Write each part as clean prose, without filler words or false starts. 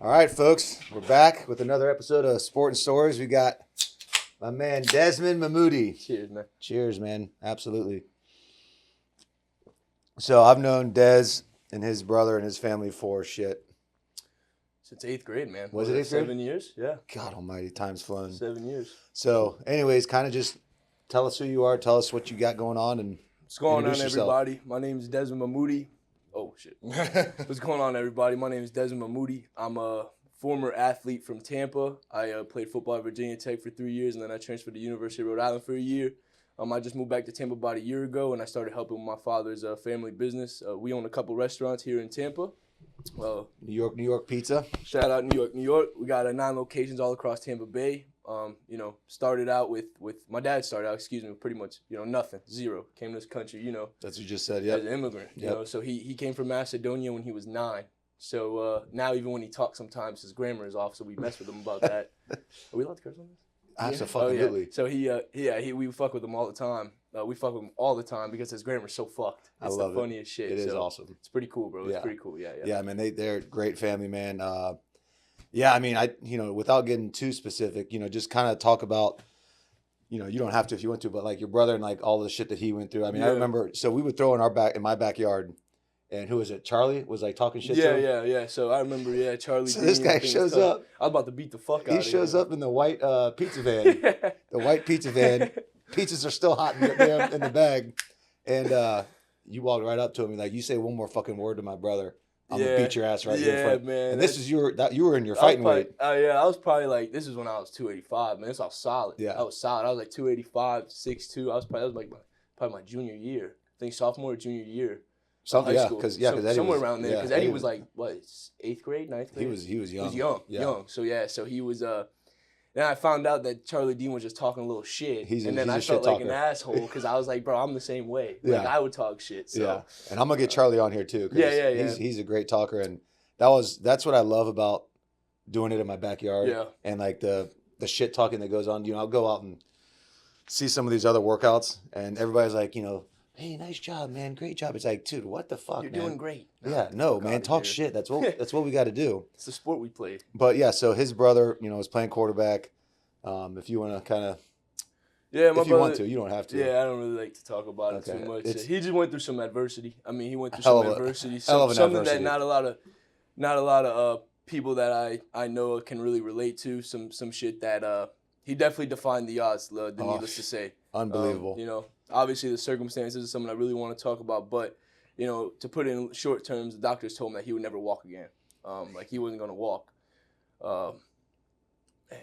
All right, folks, we're back with another episode of Sport and Stories. We got my man Desmond Mamudi. Cheers, man. Cheers, man. Absolutely. So I've known Des and his brother and his family for shit. Since 8th grade, man. Was it 8th grade? 7 years? Yeah. God almighty, time's flown. 7 years. So anyways, kind of just tell us who you are, tell us what you got going on, and What's going on, introduce yourself. everybody? My name is Desmond Mamudi. Oh, shit. What's going on, everybody? My name is Desmond Mamudi. I'm a former athlete from Tampa. I played football at Virginia Tech for 3 years, and then I transferred to the University of Rhode Island for a year. I just moved back to Tampa about a year ago, and I started helping with my father's family business. We own a couple restaurants here in Tampa. New York pizza. Shout out New York. We got 9 locations all across Tampa Bay. Started out with my dad started out, with pretty much, nothing, zero. Came to this country, That's what you just said, yeah. as an immigrant, you know. So he came from Macedonia when he was 9. So now even when he talks sometimes, his grammar is off, so we mess with him about that. Are we allowed to curse on this? Absolutely. So we fuck with him all the time. We fuck with him all the time because his grammar's so fucked. It's I love the funniest shit. It is awesome. It's pretty cool, bro. It's Yeah. pretty cool. Yeah. Yeah, man, they're a great family, man. I mean, without getting too specific, just kind of talk about, you don't have to if you want to, but like your brother and like all the shit that he went through. I mean, I remember, so we would throw in my backyard, and who was it? Charlie was like talking shit to him. Yeah. So I remember, Charlie. So this guy shows up. I was about to beat the fuck out of him. He shows up in the white pizza van. The white pizza van. Pizzas are still hot in the bag. And you walk right up to him and like, you say one more fucking word to my brother, I'm gonna beat your ass right here in front. Man. And this is you were in your fighting weight. I was probably like, this is when I was 285, man. This was solid. Yeah. I was solid. I was like 285, 6'2". That was like probably my junior year. I think sophomore or junior year. Something, high yeah, school. because Eddie somewhere was, around there. Because Eddie was like, what, 8th grade, 9th grade? He was young. He was young. So he was. Then I found out that Charlie Dean was just talking a little shit, then I felt like an asshole because I was like, bro, I'm the same way. Like I would talk shit. So. Yeah, and I'm gonna get Charlie on here too. Yeah. He's a great talker, and that's what I love about doing it in my backyard. Yeah. And like the shit talking that goes on. I'll go out and see some of these other workouts, and everybody's like, hey, nice job, man, great job. It's like, dude, what the fuck, You're man? doing great. Yeah, no, man, talk shit. That's what we got to do. It's the sport we played. But yeah, so his brother, was playing quarterback. If you want to kind of, my if you want to, you don't have to. Yeah, I don't really like to talk about it too much. He just went through some adversity. I mean, he went through Hell some of a- adversity. hell of an Something adversity. that not a lot of people that I know can really relate to. Some shit that he definitely defied the odds. Needless to say, Unbelievable. Obviously the circumstances is something I really want to talk about. But to put it in short terms, the doctors told him that he would never walk again. Like he wasn't gonna walk.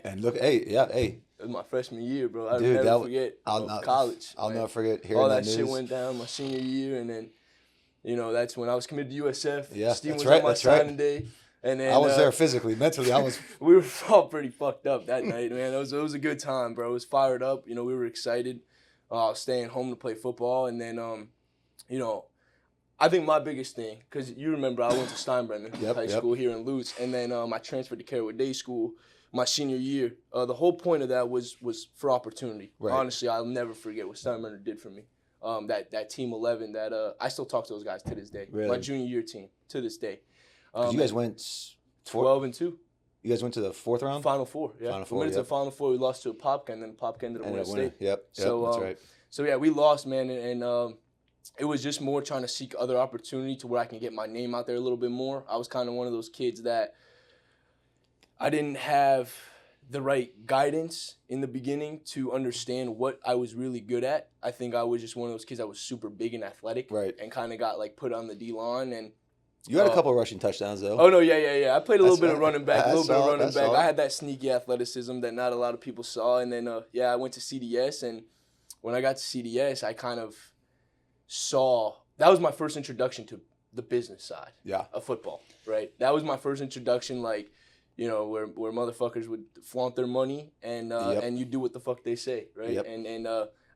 And look, hey. It was my freshman year, bro. I'll Dude, never forget college. I'll man. never forget hearing All that that shit news. went down my senior year, and then, that's when I was committed to USF. Yeah, Steve that's was right, on my that's right. signing day, and then I was there physically, mentally. I was. We were all pretty fucked up that night, man. It was a good time, bro. It was fired up. We were excited. Staying home to play football, and then I think my biggest thing, because you remember I went to Steinbrenner High School here in Lutz, and then I transferred to Carrollwood Day School my senior year. The whole point of that was for opportunity. Right. Honestly, I'll never forget what Steinbrenner did for me. That team 11 that I still talk to those guys to this day. Really? My junior year team to this day. You guys went 12-2. You guys went to the fourth round? Final Four, yeah. Final Four, We went to the Final Four. We lost to a Popka, and then Popka ended up winning state. Yep, So, that's right. So, yeah, we lost, man, and it was just more trying to seek other opportunity to where I can get my name out there a little bit more. I was kind of one of those kids that I didn't have the right guidance in the beginning to understand what I was really good at. I think I was just one of those kids that was super big and athletic, Right. and kind of got put on the D-line. And You had a couple of rushing touchdowns though. oh no, yeah. I played a little bit of running back, That's I had that sneaky athleticism that not a lot of people saw. And then I went to CDS, and when I got to CDS, I kind of saw that was my first introduction to the business side of football. Right, that was my first introduction, where motherfuckers would flaunt their money and you do what the fuck they say, right? Yep. And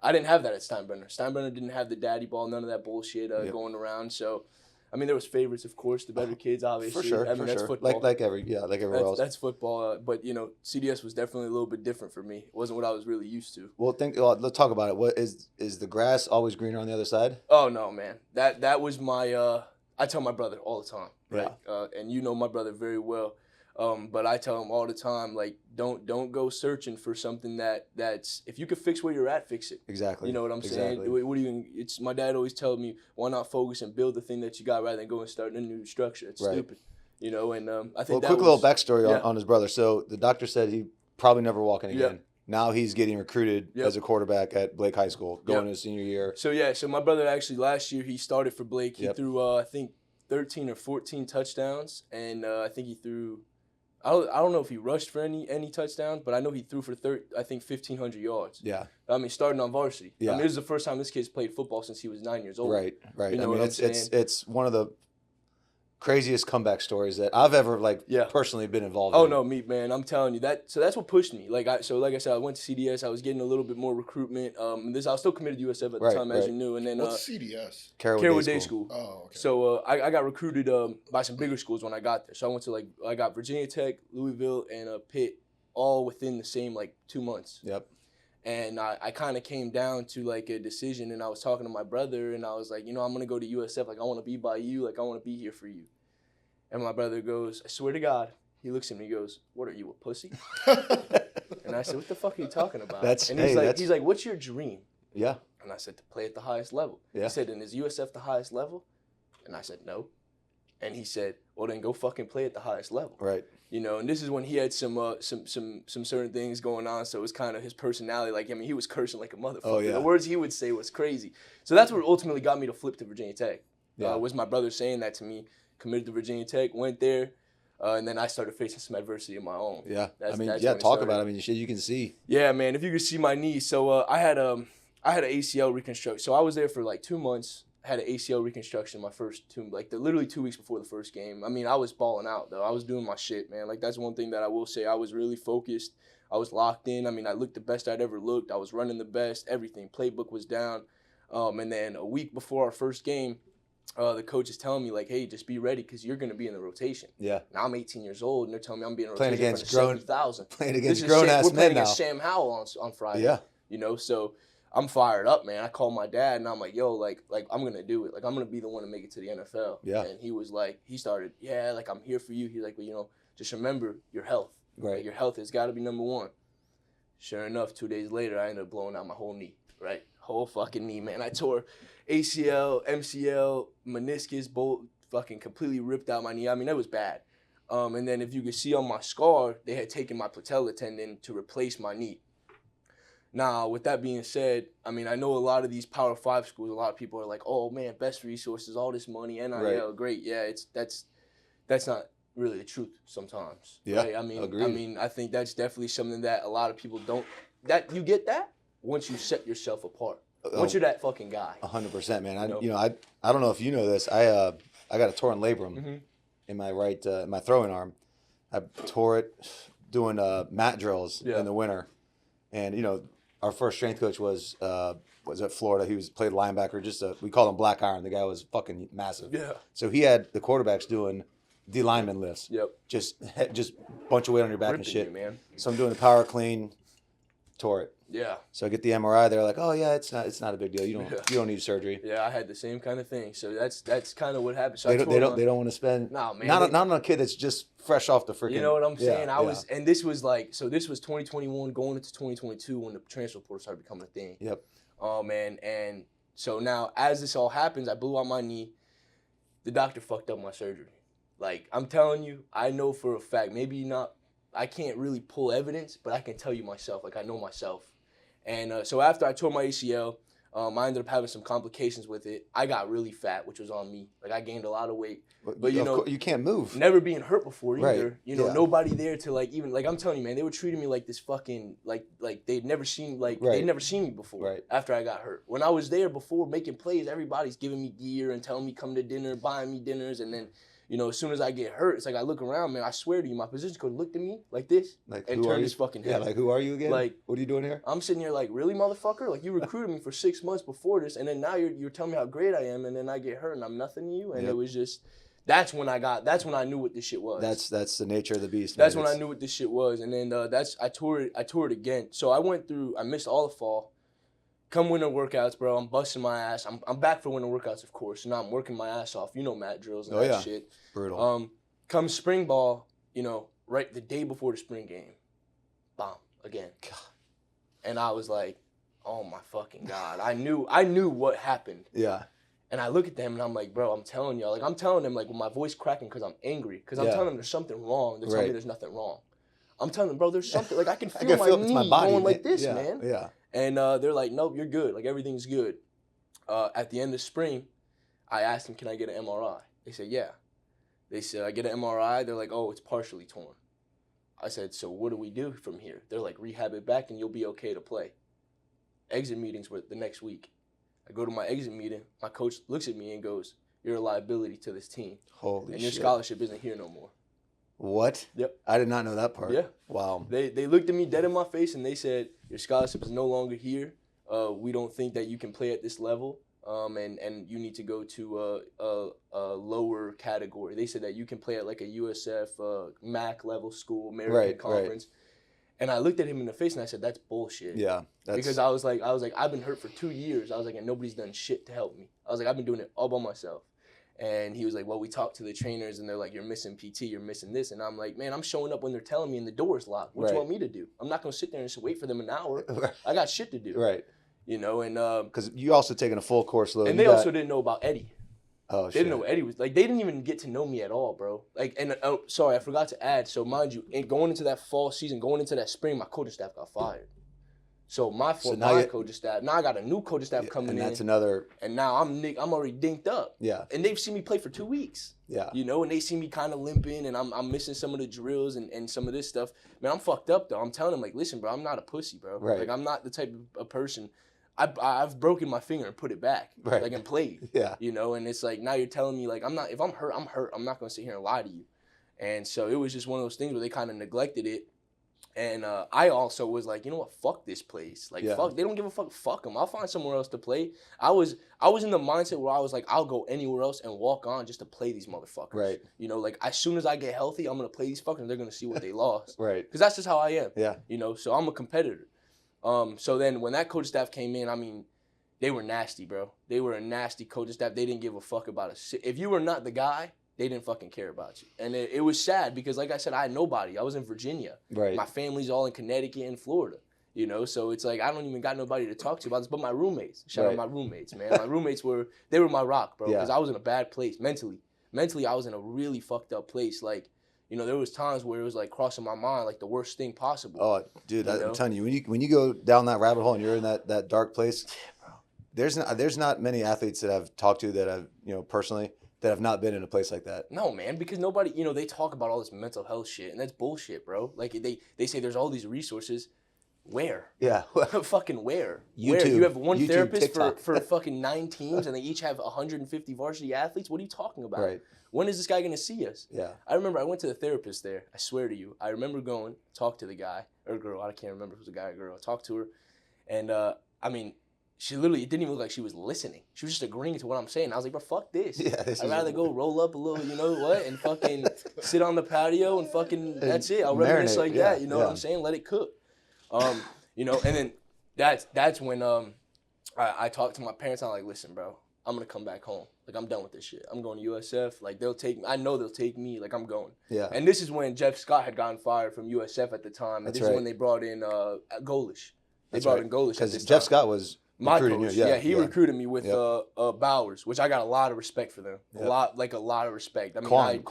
I didn't have that at Steinbrenner. Steinbrenner didn't have the daddy ball, none of that bullshit going around. So, I mean, there was favorites, of course, the better kids, obviously. For sure, I mean, that's football. Like everywhere else. That's football. But CDS was definitely a little bit different for me. It wasn't what I was really used to. Well, let's talk about it. What is the grass always greener on the other side? Oh no, man. That was my. I tell my brother all the time. Right? Yeah. And my brother very well. But I tell them all the time, like, don't go searching for something that's if you could fix where you're at, fix it. Exactly. You know what I'm saying? What do you? It's my dad always tells me, why not focus and build the thing that you got rather than go and start a new structure? It's stupid. You know, and I think quick little backstory on his brother. So the doctor said he probably never walking again. Now he's getting recruited as a quarterback at Blake High School, going to his senior year. So my brother actually last year he started for Blake. He threw I think 13 or 14 touchdowns, and I think he threw. I don't know if he rushed for any touchdowns, but I know he threw for 1,500 yards. Yeah. I mean, starting on varsity. Yeah. I mean, this is the first time this kid's played football since he was 9 years old. Right. You know what I'm saying? It's one of the craziest comeback stories that I've ever personally been involved in. Oh no, man, I'm telling you that. So that's what pushed me. Like I said, I went to CDS. I was getting a little bit more recruitment. I was still committed to USF at the time, as you knew. And then what's CDS? Carrollwood Day School. Oh, okay. So I got recruited by some bigger schools when I got there. So I went to I got Virginia Tech, Louisville, and Pitt, all within the same 2 months. Yep. And I kind of came down to a decision, and I was talking to my brother, and I was like, I'm gonna go to USF. I want to be by you. I want to be here for you. And my brother goes, I swear to God. He looks at me and goes, what are you, a pussy? And I said, what the fuck are you talking about? He's like, what's your dream? Yeah. And I said, to play at the highest level. Yeah. He said, and is USF the highest level? And I said, no. And he said, well, then go fucking play at the highest level. Right. And this is when he had some certain things going on, so it was kind of his personality. He was cursing like a motherfucker. Oh, yeah. The words he would say was crazy. So that's what ultimately got me to flip to Virginia Tech. Was my brother saying that to me. Committed to Virginia Tech, went there, and then I started facing some adversity of my own. Yeah, that's talk about it. Shit, you can see. Yeah, man, if you could see my knee. So I had an ACL reconstruction. So I was there for 2 months. I had an ACL reconstruction my first literally 2 weeks before the first game. I mean, I was balling out, though. I was doing my shit, man. That's one thing that I will say. I was really focused. I was locked in. I mean, I looked the best I'd ever looked. I was running the best. Everything. Playbook was down. And then a week before our first game, the coach is telling me, hey, just be ready because you're going to be in the rotation. Yeah. Now I'm 18 years old, and they're telling me I'm being in playing rotation against 70,000. Playing against grown-ass men now. We're playing against Sam Howell on Friday. Yeah. So I'm fired up, man. I called my dad, and I'm like, yo, I'm going to do it. I'm going to be the one to make it to the NFL. Yeah. And he was like, he started, I'm here for you. He's like, well, just remember your health. Right. Your health has got to be number one. Sure enough, 2 days later, I ended up blowing out my whole knee, right? Whole fucking knee, man. I tore ACL, MCL, meniscus, both fucking completely ripped out my knee. I mean, it was bad. And then if you could see on my scar, they had taken my patella tendon to replace my knee. Now, with that being said, I mean, I know a lot of these Power 5 schools, a lot of people are like, oh, man, best resources, all this money, NIL, great. Yeah, that's not really the truth sometimes. Yeah, right? agreed. I think that's definitely something that a lot of people don't, that you get that once you set yourself apart. Once you're that fucking guy. 100%, man. I don't know if you know this. I got a torn labrum in my right, my throwing arm. I tore it doing mat drills in the winter. And, our first strength coach was at Florida. He played linebacker. We called him Black Iron. The guy was fucking massive. Yeah. So he had the quarterbacks doing D lineman lifts. Yep. Just bunch of weight on your back Ripping and shit. you, man. So I'm doing the power clean, tore it. Yeah. So I get the MRI. They're like, "Oh yeah, it's not a big deal. You don't need surgery." Yeah, I had the same kind of thing. So that's kind of what happened. So they don't want to spend. Nah, man. Not on a kid that's just fresh off the freaking. You know what I'm saying? Yeah, and this was this was 2021 going into 2022 when the transfer portal started becoming a thing. Yep. Oh man, and so now as this all happens, I blew out my knee. The doctor fucked up my surgery. I'm telling you, I know for a fact. Maybe not. I can't really pull evidence, but I can tell you myself. I know myself. And so after I tore my ACL, I ended up having some complications with it. I got really fat, which was on me. I gained a lot of weight. But you can't move. Never being hurt before either. Right. Nobody there to even I'm telling you, man, they were treating me like this fucking like they'd never seen they'd never seen me before. Right. After I got hurt. When I was there before making plays, everybody's giving me gear and telling me come to dinner, buying me dinners, and then as soon as I get hurt, it's I look around, man, I swear to you, my position coach looked at me like this and turned his fucking head. Yeah, who are you again? What are you doing here? I'm sitting here really, motherfucker? You recruited me for 6 months before this, and then now you're telling me how great I am, and then I get hurt, and I'm nothing to you, and it was just, that's when I knew what this shit was. That's the nature of the beast. That's when I knew what this shit was, and then I tore it again. So I missed all the fall. Come winter workouts, bro, I'm busting my ass. I'm back for winter workouts, of course. So now I'm working my ass off. Mat drills and that shit. Brutal. Come spring ball, right the day before the spring game, bomb again. God. And I was like, oh my fucking God. I knew what happened. Yeah. And I look at them and I'm like, bro, I'm telling y'all. Like, I'm telling them, like, with my voice cracking because I'm angry. Because I'm telling them there's something wrong. They're telling me there's nothing wrong. I'm telling them, bro, there's something. Like, I can feel my knee my body, going like this, man. Yeah. And they're like, nope, you're good. Like, everything's good. At the end of spring, I asked them, can I get an MRI? They said, yeah. They said, I get an MRI. They're like, oh, it's partially torn. I said, so what do we do from here? They're like, rehab it back and you'll be okay to play. Exit meetings were the next week. I go to my exit meeting. My coach looks at me and goes, you're a liability to this team. Holy shit. And your scholarship isn't here no more. What? Yep. I did not know that part. Yeah. Wow. They looked at me dead in my face and they said, your scholarship is no longer here. We don't think that you can play at this level. And you need to go to a lower category. They said that you can play at like a USF MAC level school, American Conference. Right. And I looked at him in the face and I said, that's bullshit. Yeah. Because I was like, I've been hurt for 2 years. I was like, and nobody's done shit to help me. I was like, I've been doing it all by myself. And he was like, well, we talked to the trainers and they're like, you're missing PT, you're missing this. And I'm like, man, I'm showing up when they're telling me and the door's locked. What do you want me to do? I'm not going to sit there and just wait for them an hour. I got shit to do. Right. You know, and because you also taking a full course load. And they also didn't know about Eddie. Oh, shit. They didn't know Eddie was like. They didn't even get to know me at all, bro. Like, and sorry, I forgot to add. So mind you, going into that fall season, going into that spring, my coaching staff got fired. So my coaching staff. Now I got a new coaching staff coming in. And that's another. And now I'm already dinked up. Yeah. And they've seen me play for 2 weeks. Yeah. You know, and they see me kind of limping, and I'm missing some of the drills and some of this stuff. Man, I'm fucked up though. I'm telling them like, listen, bro, I'm not a pussy, bro. Right. Like I'm not the type of person. I've broken my finger and put it back, like, and played. Yeah. You know, and it's like now you're telling me like if I'm hurt, I'm hurt. I'm not gonna sit here and lie to you. And so it was just one of those things where they kind of neglected it. And I also was like, you know what, fuck this place. Like, fuck, they don't give a fuck. Fuck them. I'll find somewhere else to play. I was in the mindset where I was like, I'll go anywhere else and walk on just to play these motherfuckers. Right. You know, like as soon as I get healthy, I'm gonna play these fuckers. And they're gonna see what they lost. Right. Because that's just how I am. Yeah. You know, so I'm a competitor. So then when that coach staff came in, I mean, they were nasty, bro. They were a nasty coaching staff. They didn't give a fuck about us. If you were not the guy, they didn't fucking care about you. And it was sad because, like I said, I had nobody. I was in Virginia. Right. My family's all in Connecticut and Florida. You know, so it's like I don't even got nobody to talk to about this but my roommates. Shout out my roommates, man. My roommates were my rock, bro, because I was in a bad place mentally. Mentally, I was in a really fucked up place. Like, you know, there was times where it was like crossing my mind like the worst thing possible. Oh, dude, I'm telling you, when you go down that rabbit hole and you're in that dark place, there's not many athletes that I've talked to that I've, you know, personally that have not been in a place like that. No, man, because nobody, you know, they talk about all this mental health shit, and that's bullshit, bro. Like, they say there's all these resources. Where? Yeah. Fucking where? YouTube. Where? You have one therapist for fucking 9 teams, and they each have 150 varsity athletes? What are you talking about? Right. When is this guy going to see us? Yeah. I remember I went to the therapist there. I swear to you. I remember going, talk to the guy, or girl. I can't remember if it was a guy or girl. I talked to her, and, I mean, she literally, it didn't even look like she was listening. She was just agreeing to what I'm saying. I was like, bro, fuck this. Yeah, I'd rather go roll up a little, you know what, and fucking sit on the patio and fucking, that's it. I'll reminisce like that, you know what I'm saying? Let it cook. You know, and then that's when I talked to my parents. I'm like, listen, bro, I'm going to come back home. Like, I'm done with this shit. I'm going to USF. Like, they'll take me. I know they'll take me. Like, I'm going. Yeah. And this is when Jeff Scott had gotten fired from USF at the time. And this is when they brought in Golish. They brought in Golish. Because Jeff Scott was my coach. Yeah, he recruited me with Bowers, which I got a lot of respect for them. A lot of respect. I mean,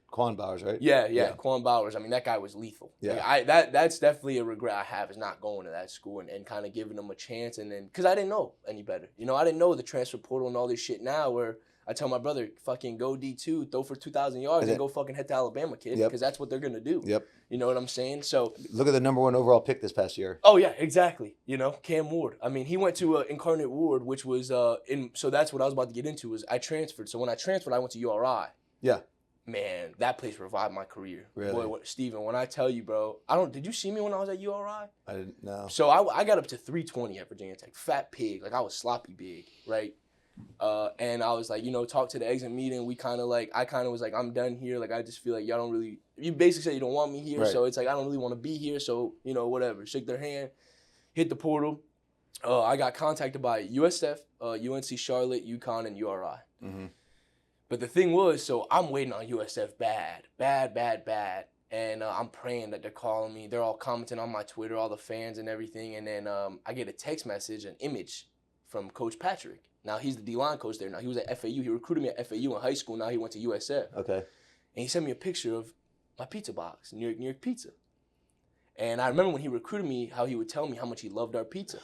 Quan Bowers, right? Yeah, Quan Bowers. I mean, that guy was lethal. Yeah. Like, that's definitely a regret I have, is not going to that school and kind of giving them a chance. And then, because I didn't know any better. You know, I didn't know the transfer portal and all this shit now, where I tell my brother, fucking go D2, throw for 2,000 yards and go fucking head to Alabama, kid, because that's what they're going to do. Yep. You know what I'm saying? So look at the #1 overall pick this past year. Oh, yeah, exactly. You know, Cam Ward. I mean, he went to Incarnate Ward, which was so that's what I was about to get into, is I transferred. So when I transferred, I went to URI. Yeah. Man, that place revived my career. Really? Boy, Steven, when I tell you, bro, did you see me when I was at URI? I didn't know. So I got up to 320 at Virginia Tech. Fat pig. Like, I was sloppy big, right? And I was like, you know, talk to the exit meeting. I kind of was like, I'm done here. Like, I just feel like y'all don't really, you basically said you don't want me here. Right. So it's like, I don't really want to be here. So, you know, whatever. Shake their hand, hit the portal. I got contacted by USF, UNC Charlotte, UConn, and URI. Mm-hmm. But the thing was, so I'm waiting on USF bad. And I'm praying that they're calling me. They're all commenting on my Twitter, all the fans and everything. And then I get a text message, an image from Coach Patrick. Now, he's the D-line coach there. Now, he was at FAU. He recruited me at FAU in high school. Now he went to USF. Okay. And he sent me a picture of my pizza box, New York Pizza. And I remember when he recruited me, how he would tell me how much he loved our pizza.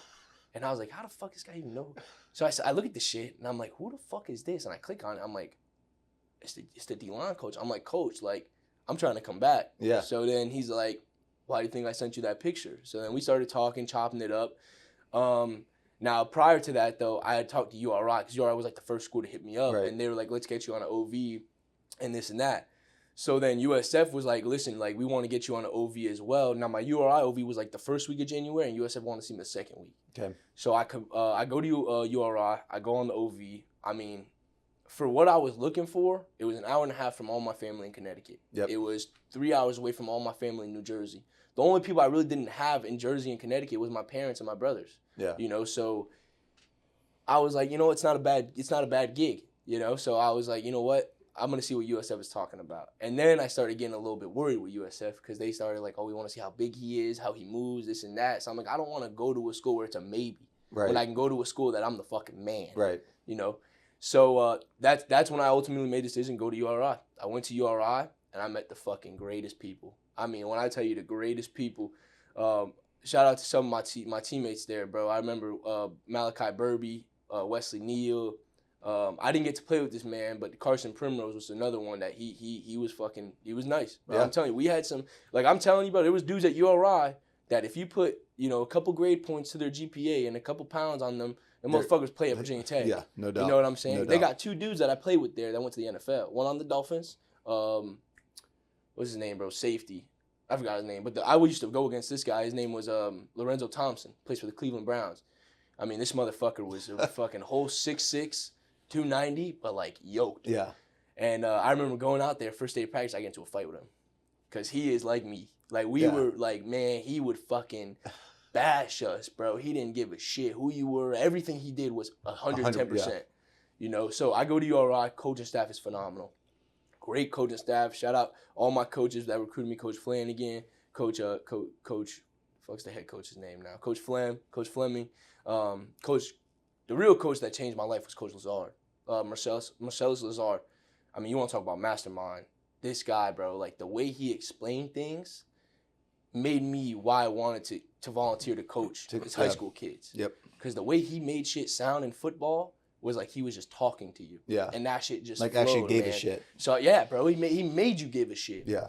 And I was like, how the fuck does this guy even know? So I look at the shit, and I'm like, who the fuck is this? And I click on it. I'm like, it's the D-line coach. I'm like, Coach, like, I'm trying to come back. Yeah. So then he's like, why do you think I sent you that picture? So then we started talking, chopping it up. Now, prior to that, though, I had talked to URI, because URI was like the first school to hit me up. Right. And they were like, let's get you on an OV and this and that. So then USF was like, listen, like, we want to get you on an OV as well. Now, my URI OV was like the first week of January, and USF wanted to see me the second week. Okay. So I go to URI, I go on the OV. I mean, for what I was looking for, it was an hour and a half from all my family in Connecticut. Yep. It was 3 hours away from all my family in New Jersey. The only people I really didn't have in Jersey and Connecticut was my parents and my brothers. Yeah. You know, so I was like, you know, it's not a bad gig, you know? So I was like, you know what? I'm going to see what USF is talking about. And then I started getting a little bit worried with USF, because they started like, oh, we want to see how big he is, how he moves, this and that. So I'm like, I don't want to go to a school where it's a maybe. Right. When I can go to a school that I'm the fucking man. Right. You know? So that's when I ultimately made the decision, go to URI. I went to URI, and I met the fucking greatest people. I mean, when I tell you the greatest people, shout out to some of my teammates there, bro. I remember Malachi Burby, Wesley Neal. I didn't get to play with this man, but Carson Primrose was another one that he was nice. Bro. Yeah. I'm telling you, we had some, like I'm telling you, bro, there was dudes at URI that if you put, you know, a couple grade points to their GPA and a couple pounds on them, the motherfuckers play at Virginia Tech. Yeah, no doubt. You know what I'm saying? No They doubt. got two dudes that I played with there that went to the NFL. One on the Dolphins. What's his name, bro? Safety. I forgot his name. But I used to go against this guy. His name was Lorenzo Thompson. Plays for the Cleveland Browns. I mean, this motherfucker was a fucking whole 6'6", 290, but like yoked. Yeah. And I remember going out there, first day of practice, I get into a fight with him. Because he is like me. Like, we were like, man, he would fucking bash us, bro. He didn't give a shit who you were. Everything he did was 110%. Yeah. You know, so I go to URI. Coaching staff is phenomenal. Great coaching staff. Shout out all my coaches that recruited me. Coach Flanagan, Coach, fuck's the head coach's name now? Coach Fleming. The real coach that changed my life was Coach Lazard. Marcellus Lazard. I mean, you want to talk about mastermind. This guy, bro, like the way he explained things made me why I wanted to volunteer to coach his high school kids. Yep. Because the way he made shit sound in football was like he was just talking to you. Yeah. And that shit just like flowed, actually gave man. a shit. So yeah, bro, he made you give a shit. Yeah.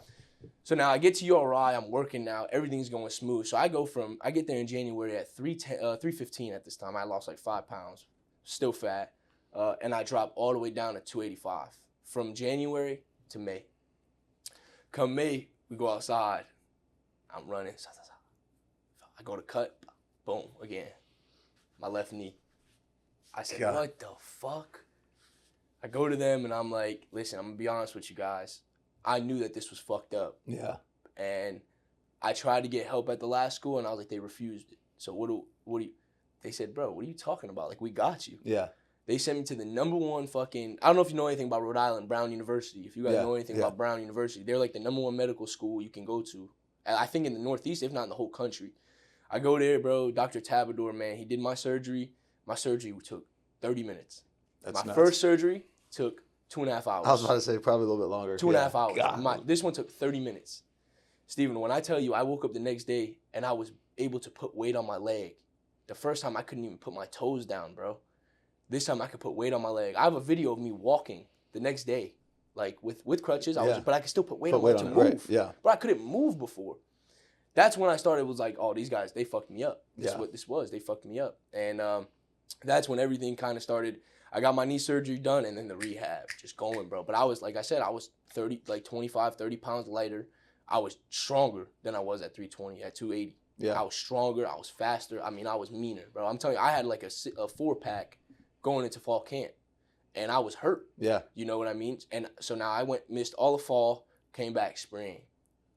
So now I get to URI, I'm working now, everything's going smooth. So I get there in January at 315 at this time. I lost like 5 pounds, still fat, and I dropped all the way down to 285 from January to May. Come May, we go outside. I'm running. I go to cut. Boom, again. My left knee. I said, God. What the fuck? I go to them and I'm like, listen, I'm going to be honest with you guys. I knew that this was fucked up. Yeah. And I tried to get help at the last school and I was like, they refused it. So what do you, they said, bro, what are you talking about? Like, we got you. Yeah. They sent me to the #1 fucking, I don't know if you know anything about Rhode Island, Brown University. If you guys know anything about Brown University, they're like the #1 medical school you can go to. I think in the Northeast, if not in the whole country. I go there, bro. Dr. Tabador, man, he did my surgery. My surgery took 30 minutes. That's my nuts. first surgery took 2.5 hours. I was about to say probably a little bit longer. 2.5 hours. This one took 30 minutes. Steven, when I tell you I woke up the next day and I was able to put weight on my leg. The first time I couldn't even put my toes down, bro. This time I could put weight on my leg. I have a video of me walking the next day, like with crutches. But I could still put weight on it to move. Right. Yeah. But I couldn't move before. That's when I started. Was like, oh, these guys, they fucked me up. This is what this was. They fucked me up. And that's when everything kind of started. I got my knee surgery done, and then the rehab just going, bro. But I was, like I said, I was 25, 30 pounds lighter. I was stronger than I was at 320, at 280. Yeah. I was stronger. I was faster. I mean, I was meaner, bro. I'm telling you, I had like a 4-pack going into fall camp, and I was hurt. Yeah. You know what I mean? And so now I missed all the fall, came back spring.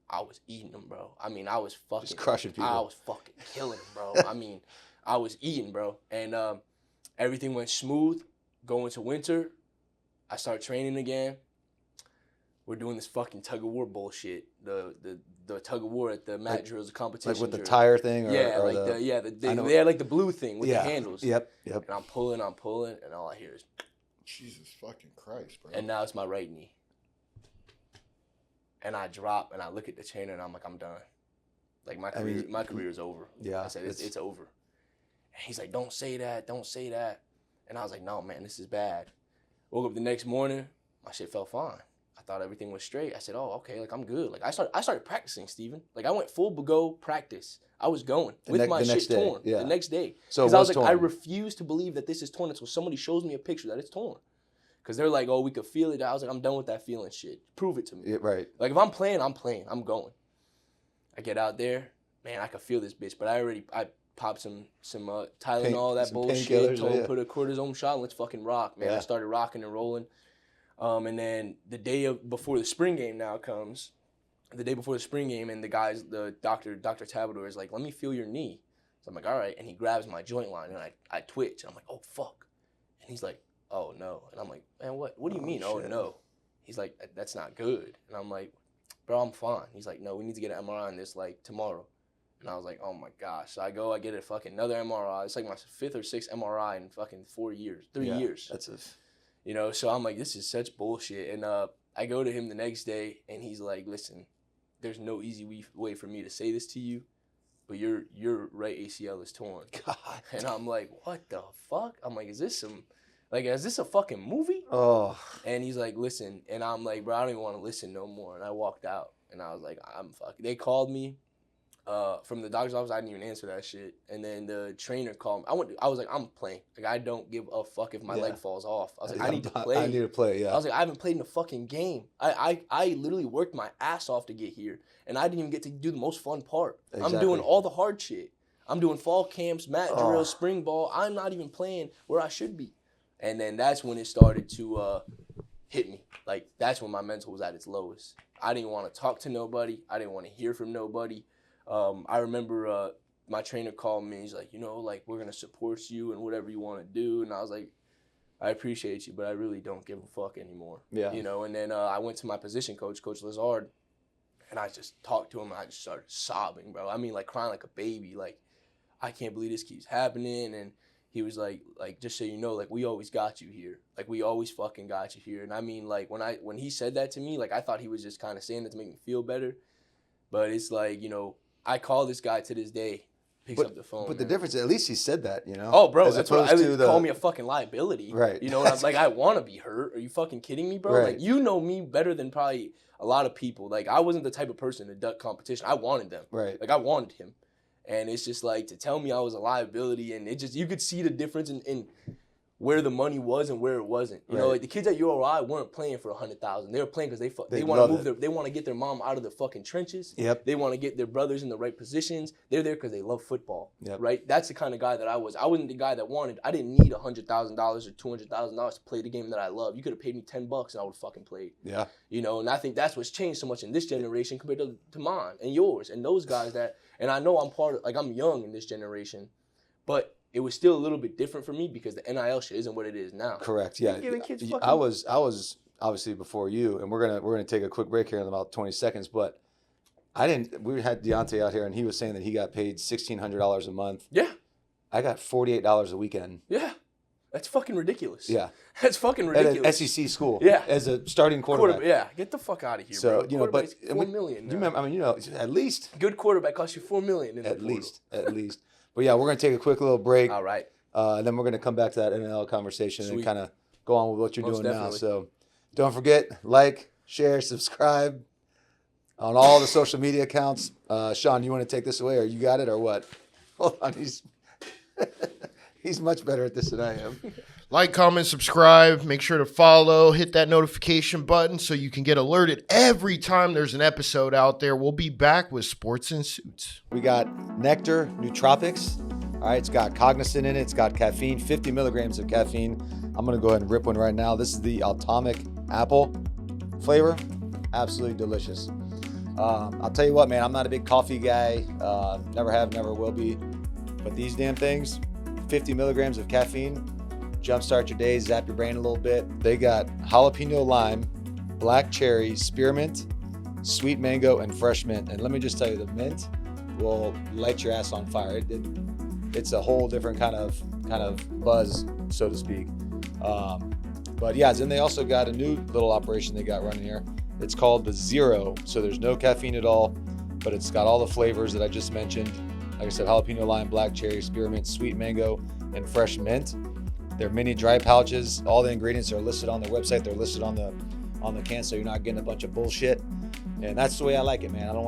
I was eating them, bro. I mean, I was fucking. Just crushing people. I was fucking killing them, bro. I mean, I was eating, bro. And everything went smooth. Going to winter, I started training again. we're doing this fucking tug of war bullshit. The tug of war at the mat drills, the competition. Like with the tire thing? Or, yeah, or they had like the blue thing with the handles. Yep. And I'm pulling, and all I hear is, Jesus fucking Christ, bro. and now it's my right knee. And I drop, and I look at the trainer, and I'm like, I'm done. Like, my career is over. Yeah. I said, it's over. And he's like, don't say that. And I was like, no, man, this is bad. Woke up the next morning, my shit felt fine. I thought everything was straight. I said, oh, okay, like, I'm good. Like, I started practicing, Steven. Like, I went full go practice. I was going with my shit torn the next day. So because I was like, torn. I refuse to believe that this is torn until somebody shows me a picture that it's torn. Because they're like, oh, we could feel it. I was like, I'm done with that feeling shit. Prove it to me. Yeah, right. Like, if I'm playing, I'm playing. I'm going. I get out there. Man, I could feel this bitch. But I popped some Tylenol, that bullshit. Told him, put a cortisone shot, and let's fucking rock. Man, I started rocking and rolling. And then the day before the spring game now comes, the day before the spring game, and the doctor Tabador is like, let me feel your knee. So I'm like, all right. And he grabs my joint line, and I twitch. And I'm like, oh, fuck. And he's like, oh, no. And I'm like, man, what do you mean, shit. Oh, no? He's like, that's not good. And I'm like, bro, I'm fine. He's like, no, we need to get an MRI on this, like, tomorrow. And I was like, oh, my gosh. So I go, I get a fucking another MRI. It's like my 5th or 6th MRI in fucking 3 years. That's You know, so I'm like, this is such bullshit. And I go to him the next day, and he's like, listen, there's no easy way for me to say this to you, but your right ACL is torn. God. And I'm like, what the fuck? I'm like, is this a fucking movie? Oh. And he's like, listen. And I'm like, bro, I don't even want to listen no more. And I walked out. And I was like, I'm fucking. They called me from the doctor's office. I didn't even answer that shit. And then the trainer called me. I was like, I'm playing. Like, I don't give a fuck if my leg falls off. I was like, I need to play. I need to play, yeah. I was like, I haven't played in a fucking game. I literally worked my ass off to get here. And I didn't even get to do the most fun part. Exactly. I'm doing all the hard shit. I'm doing fall camps, mat drills, spring ball. I'm not even playing where I should be. And then that's when it started to hit me. Like, that's when my mental was at its lowest. I didn't want to talk to nobody. I didn't want to hear from nobody. I remember my trainer called me. He's like, like, we're going to support you and whatever you want to do. And I was like, I appreciate you, but I really don't give a fuck anymore. Yeah. And then I went to my position coach, Coach Lazard, and I just talked to him, and I just started sobbing, bro. I mean, like, crying like a baby. Like, I can't believe this keeps happening. And he was like, just so you know, like, we always got you here. Like, we always fucking got you here. And I mean, like, when he said that to me, like, I thought he was just kind of saying it to make me feel better. But it's like, I call this guy to this day, picks up the phone. But the difference, at least he said that, Oh, bro, that's what call me a fucking liability. Right. And I'm like, I want to be hurt. Are you fucking kidding me, bro? Right. Like, you know me better than probably a lot of people. Like, I wasn't the type of person to duck competition. I wanted them. Right. Like, I wanted him. And it's just like, to tell me I was a liability, and it just, you could see the difference in where the money was and where it wasn't. You know, like, the kids at URI weren't playing for $100,000. They were playing because they want to they want to get their mom out of the fucking trenches. Yep. They want to get their brothers in the right positions. They're there because they love football. Yep. Right? That's the kind of guy that I was. I wasn't the guy that I didn't need $100,000 or $200,000 to play the game that I love. You could have paid me $10 and I would have fucking played. Yeah. And I think that's what's changed so much in this generation compared to mine and yours and those guys and I know I'm young in this generation, but it was still a little bit different for me because the NIL shit isn't what it is now. Correct. Yeah. I was obviously before you, and we're gonna take a quick break here in about 20 seconds. But we had Deontay out here, and he was saying that he got paid $1,600 a month. Yeah. I got $48 a weekend. Yeah. That's fucking ridiculous. Yeah. That's fucking ridiculous. At an SEC school. Yeah. As a starting quarterback. Yeah. Get the fuck out of here, bro. So, but $4 million. You remember, at least. Good quarterback costs you $4 million. At least. But yeah, we're going to take a quick little break. All right. And then we're going to come back to that NL conversation and kind of go on with what you're doing definitely. now. So don't forget, like, share, subscribe on all the social media accounts. Sean, you want to take this away, or you got it, or what? Hold on, he's much better at this than I am. Like, comment, subscribe. Make sure to follow. Hit that notification button so you can get alerted every time there's an episode out there. We'll be back with Sports and Suits. We got Nectar Nootropics. All right, it's got cognizant in it. It's got caffeine, 50 milligrams of caffeine. I'm going to go ahead and rip one right now. This is the Atomic Apple flavor. Absolutely delicious. I'll tell you what, man, I'm not a big coffee guy. Never have, never will be. But these damn things, 50 milligrams of caffeine, jumpstart your day, zap your brain a little bit. They got jalapeno lime, black cherry, spearmint, sweet mango, and fresh mint. And let me just tell you, the mint will light your ass on fire. It's a whole different kind of buzz, so to speak. But yeah, then they also got a new little operation they got running here. It's called the Zero. So there's no caffeine at all, but it's got all the flavors that I just mentioned. Like I said, jalapeno lime, black cherry, spearmint, sweet mango, and fresh mint. They're mini dry pouches. All the ingredients are listed on their website. They're listed on the can, so you're not getting a bunch of bullshit. And that's the way I like it, man. I don't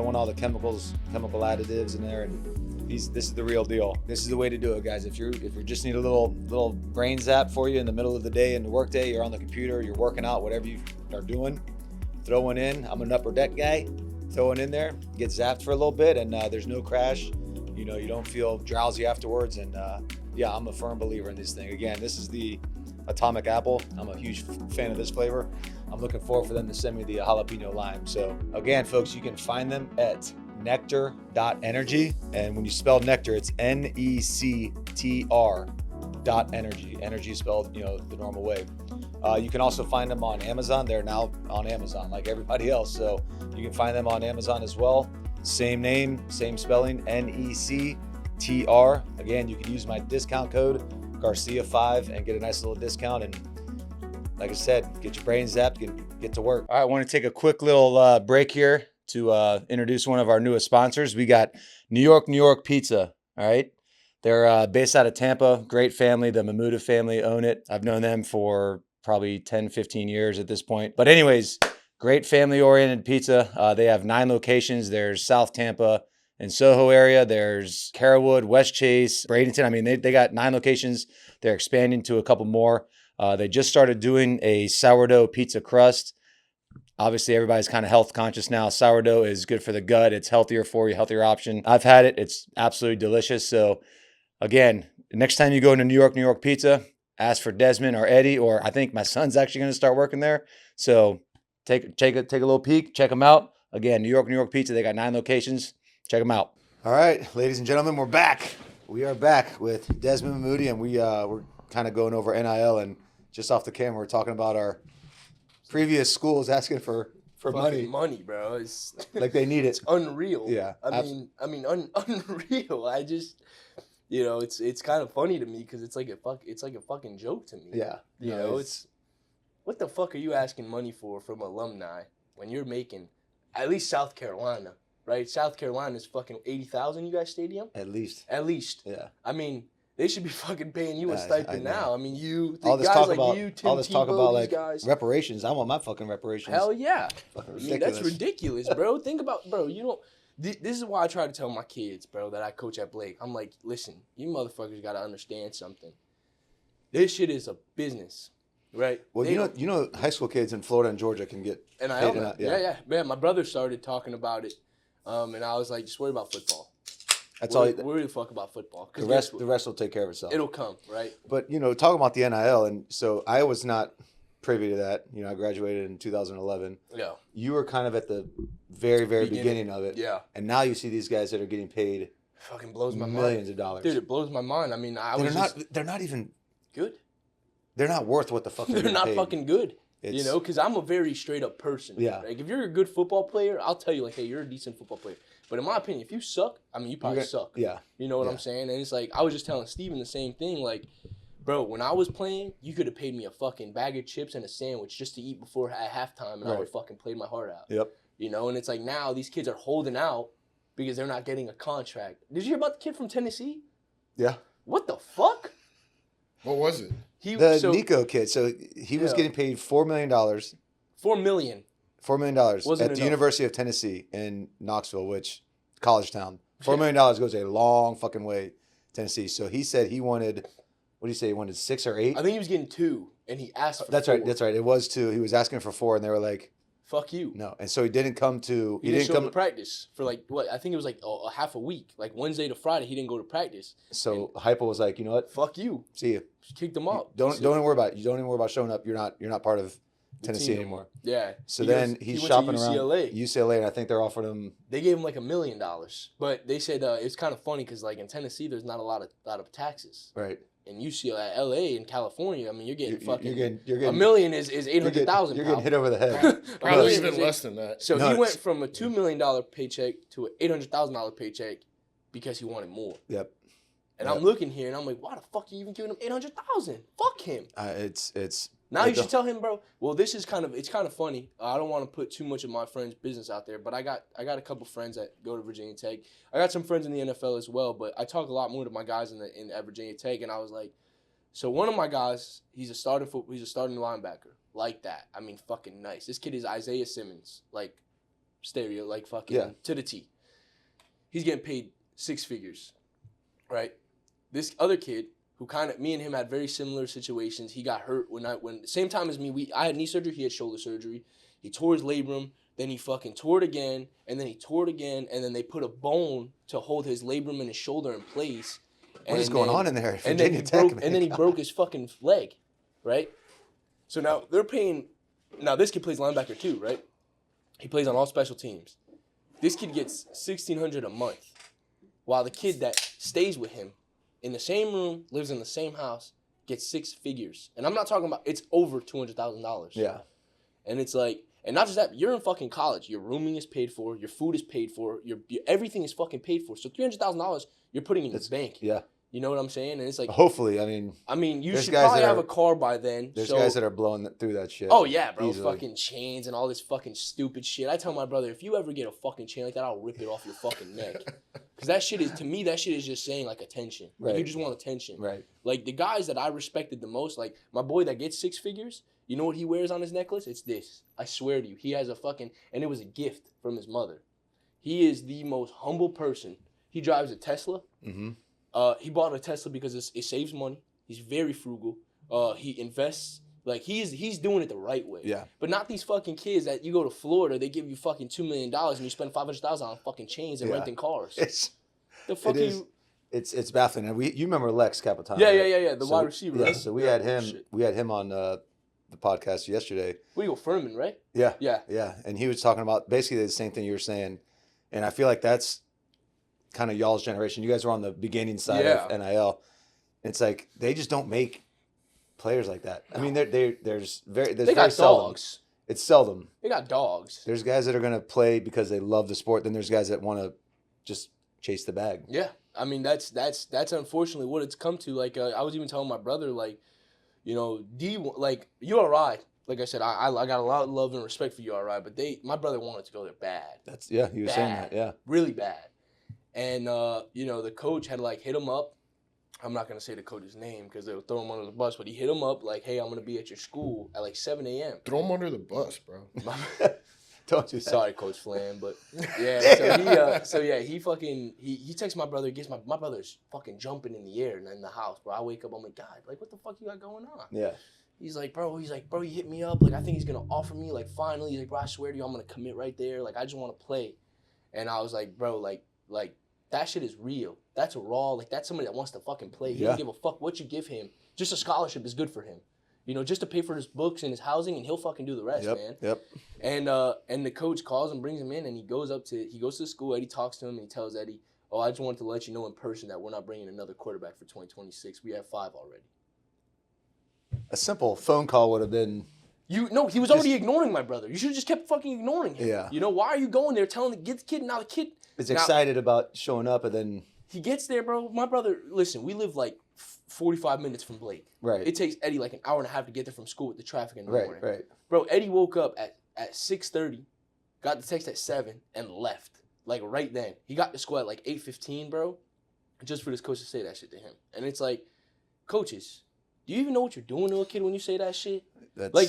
want all the chemical additives in there. And this is the real deal. This is the way to do it, guys. If you just need a little brain zap for you in the middle of the day, in the work day, you're on the computer, you're working out, whatever you are doing, throw one in. I'm an upper deck guy. Throw one in there, get zapped for a little bit, and there's no crash. You know, you don't feel drowsy afterwards. And yeah, I'm a firm believer in this thing. Again, this is the Atomic Apple. I'm a huge fan of this flavor. I'm looking forward for them to send me the jalapeno lime. So again, folks, you can find them at nectar.energy. And when you spell nectar, it's NECTR.energy. Energy is spelled, the normal way. You can also find them on Amazon. They're now on Amazon like everybody else. So you can find them on Amazon as well. Same name, same spelling, NECTR. Again, you can use my discount code Garcia5 and get a nice little discount. And like I said, get your brain zapped, get to work. All right, I want to take a quick little break here to introduce one of our newest sponsors. We got New York Pizza. All right. They're based out of Tampa. Great family. The Mamudi family own it. I've known them for probably 10, 15 years at this point. But anyways, great family-oriented pizza. They have 9 locations. There's South Tampa and Soho area. There's Carrollwood, West Chase, Bradenton. I mean, they got 9 locations. They're expanding to a couple more. They just started doing a sourdough pizza crust. Obviously, everybody's kind of health conscious now. Sourdough is good for the gut. It's healthier for you, healthier option. I've had it. It's absolutely delicious. So again, next time you go into New York Pizza, ask for Desmond or Eddie, or I think my son's actually going to start working there. So take a little peek, check them out. Again, New York Pizza. They got 9 locations. Check them out. All right, ladies and gentlemen, we're back. We are back with Desmond Mamudi, and we're kind of going over NIL, and just off the camera, we're talking about our previous schools asking for money. Money, bro. It's like they need it. It's unreal. Yeah. Unreal. I just, it's kind of funny to me because it's like a fucking joke to me. Yeah. It's what the fuck are you asking money for from alumni when you're making at least South Carolina, right? South Carolina's fucking 80,000. You guys stadium? At least. Yeah. I mean, they should be fucking paying you a stipend now. I mean, all this guys talk like about you, Tim all this Tebow, talk about these like guys. reparations. I want my fucking reparations. Hell yeah. Fucking I ridiculous. mean, that's ridiculous, bro. Think about, bro, you don't. This is why I try to tell my kids, bro, that I coach at Blake. I'm like, listen, you motherfuckers got to understand something. This shit is a business, right? Well, you know, high school kids in Florida and Georgia can get NIL. Yeah. Man, my brother started talking about it, and I was like, just worry about football. That's worry the fuck about football. The rest will take care of itself. It'll come, right? But talking about the NIL, and so I was not privy to that. I graduated in 2011. Yeah. You were kind of at the very, very beginning of it. Yeah. And now you see these guys that are getting paid fucking blows my millions of dollars. Dude, it blows my mind. I mean, they're not even good. They're not worth what the fuck they're not paid. fucking good. Because I'm a very straight up person. Yeah. Like, if you're a good football player, I'll tell you, like, hey, you're a decent football player. But in my opinion, if you suck, I mean, you probably suck. Yeah. You know what I'm saying? And it's like, I was just telling Steven the same thing. Like, bro, when I was playing, you could have paid me a fucking bag of chips and a sandwich just to eat before at halftime, and I would fucking play my heart out. Yep. And it's like now these kids are holding out because they're not getting a contract. Did you hear about the kid from Tennessee? Yeah. What the fuck? What was it? Nico kid. So he was getting paid $4 million. $4 million. $4 million at the University of Tennessee in Knoxville, which college town. $4 million goes a long fucking way, Tennessee. So he said he wanted, what did he say? He wanted 6 or 8? I think he was getting 2, and he asked for That's 4. right. That's right. It was 2. He was asking for 4, and they were like, fuck you. No. And so he didn't come to. He didn't come to practice for like what? I think it was like a half a week, like Wednesday to Friday. He didn't go to practice. So Hypo was like, you know what? Fuck you. See you. Just kicked him out. Don't even worry about it. You don't even worry about showing up. You're not part of Tennessee anymore. Yeah. So then he's shopping around UCLA, and I think they're offering him. They gave him like $1 million, but they said it's kind of funny because like in Tennessee, there's not a lot of taxes. Right. in UCLA, LA, in California, I mean, you're getting fucking you're getting $1 million is 800,000. You're getting hit over the head. Probably $1 million even less than that. So No, he went it's- from a $2 million paycheck to an $800,000 paycheck because he wanted more. Yep. And Yep. I'm looking here and I'm like, why the fuck are you even giving him 800,000? Fuck him. It's Now like you should tell him, bro. Well, this is it's kind of funny. I don't want to put too much of my friend's business out there, but I got a couple friends that go to Virginia Tech. I got some friends in the NFL as well, but I talk a lot more to my guys at Virginia Tech, and I was like, so one of my guys, he's a starting linebacker, like that. I mean, fucking nice. This kid is Isaiah Simmons, like stereo, like fucking to the T. He's getting paid 6 figures, right? This other kid, who me and him had very similar situations. He got hurt when same time as me. I had knee surgery. He had shoulder surgery. He tore his labrum. Then he fucking tore it again, and then he tore it again, and then they put a bone to hold his labrum and his shoulder in place. what is going on in there? And then he man? broke his fucking leg, right? So now they're paying. Now this kid plays linebacker too, right? He plays on all special teams. This kid gets $1,600 a month, while the kid that stays with him in the same room, lives in the same house, gets 6 figures. And I'm not talking about, it's over $200,000. Yeah. And it's like, and not just that, you're in fucking college. Your rooming is paid for, your food is paid for, your everything is fucking paid for. So $300,000 you're putting in your bank. Yeah. You know what I'm saying? And it's like, Hopefully, I mean, you there's should guys probably that have are- a car by then. there's so, guys that are blowing through that shit. oh yeah, bro, easily. fucking chains and all this fucking stupid shit. I tell my brother, if you ever get a fucking chain like that, I'll rip it off your fucking neck. Because that shit is, to me, that shit is just saying like attention. Like, Right. you just want attention. Right. Like the guys that I respected the most, like my boy that gets 6 figures, you know what he wears on his necklace? It's this. I swear to you. He has a fucking, and it was a gift from his mother. He is the most humble person. He drives a Tesla. Mm-hmm. He bought a Tesla because it saves money. He's very frugal. He invests. Like he's doing it the right way. Yeah. But not these fucking kids that you go to Florida, they give you fucking $2 million and you spend $500,000 on fucking chains and Yeah. renting cars. It's The fuck it is. you? It's baffling. And you remember Lex Capitano? Yeah, right? yeah. The wide receiver. Yeah. Right? So we had him. Shit. We had him on the podcast yesterday. What do you go, Furman, right? Yeah. Yeah. Yeah. And he was talking about basically the same thing you were saying, and I feel like that's kind of y'all's generation. You guys were on the beginning side of NIL. It's like they just don't make players like that. I mean, there's They very got seldom. dogs. It's seldom. They got dogs. There's guys that are gonna play because they love the sport. Then there's guys that want to just chase the bag. Yeah, I mean that's unfortunately what it's come to. Like I was even telling my brother, like, you know, like URI. Like I said, I got a lot of love and respect for URI, but my brother wanted to go there bad, That's he was saying that. Yeah. really bad. And you know, the coach had like hit him up. I'm not gonna say the coach's name because they'll throw him under the bus, but he hit him up like, "Hey, I'm gonna be at your school at like 7 a.m." Throw him under the bus, bro. Don't you? Sorry, Coach Flan, but yeah. He texts my brother. Gets my brother's fucking jumping in the air in the house, bro. I wake up, I'm like, God, like what the fuck you got going on? Yeah. He's like, bro, he hit me up. Like, I think he's gonna offer me. Like, finally, he's like, bro, I swear to you, I'm gonna commit right there. Like, I just want to play. And I was like, bro, like that shit is real. That's raw. Like, that's somebody that wants to fucking play. He Yeah. doesn't give a fuck what you give him. Just a scholarship is good for him. You know, just to pay for his books and his housing, and he'll fucking do the rest, man. Yep. And the coach calls him, brings him in, and he goes to the school. Eddie talks to him, and he tells Eddie, "Oh, I just wanted to let you know in person that we're not bringing another quarterback for 2026. We have 5 already." A simple phone call would have been. He was already ignoring my brother. You should have just kept fucking ignoring him. Yeah. You know, why are you going there telling the kid? Now the kid Is now, excited about showing up, and then he gets there, bro. My brother, listen, we live like 45 minutes from Blake. right. It takes Eddie like an hour and a half to get there from school with the traffic in the morning. Right. Bro, Eddie woke up at 6:30, got the text at 7, and left. Like right then. He got to school at like 8:15, bro. Just for this coach to say that shit to him. And it's like, coaches, do you even know what you're doing to a kid when you say that shit? That's, Like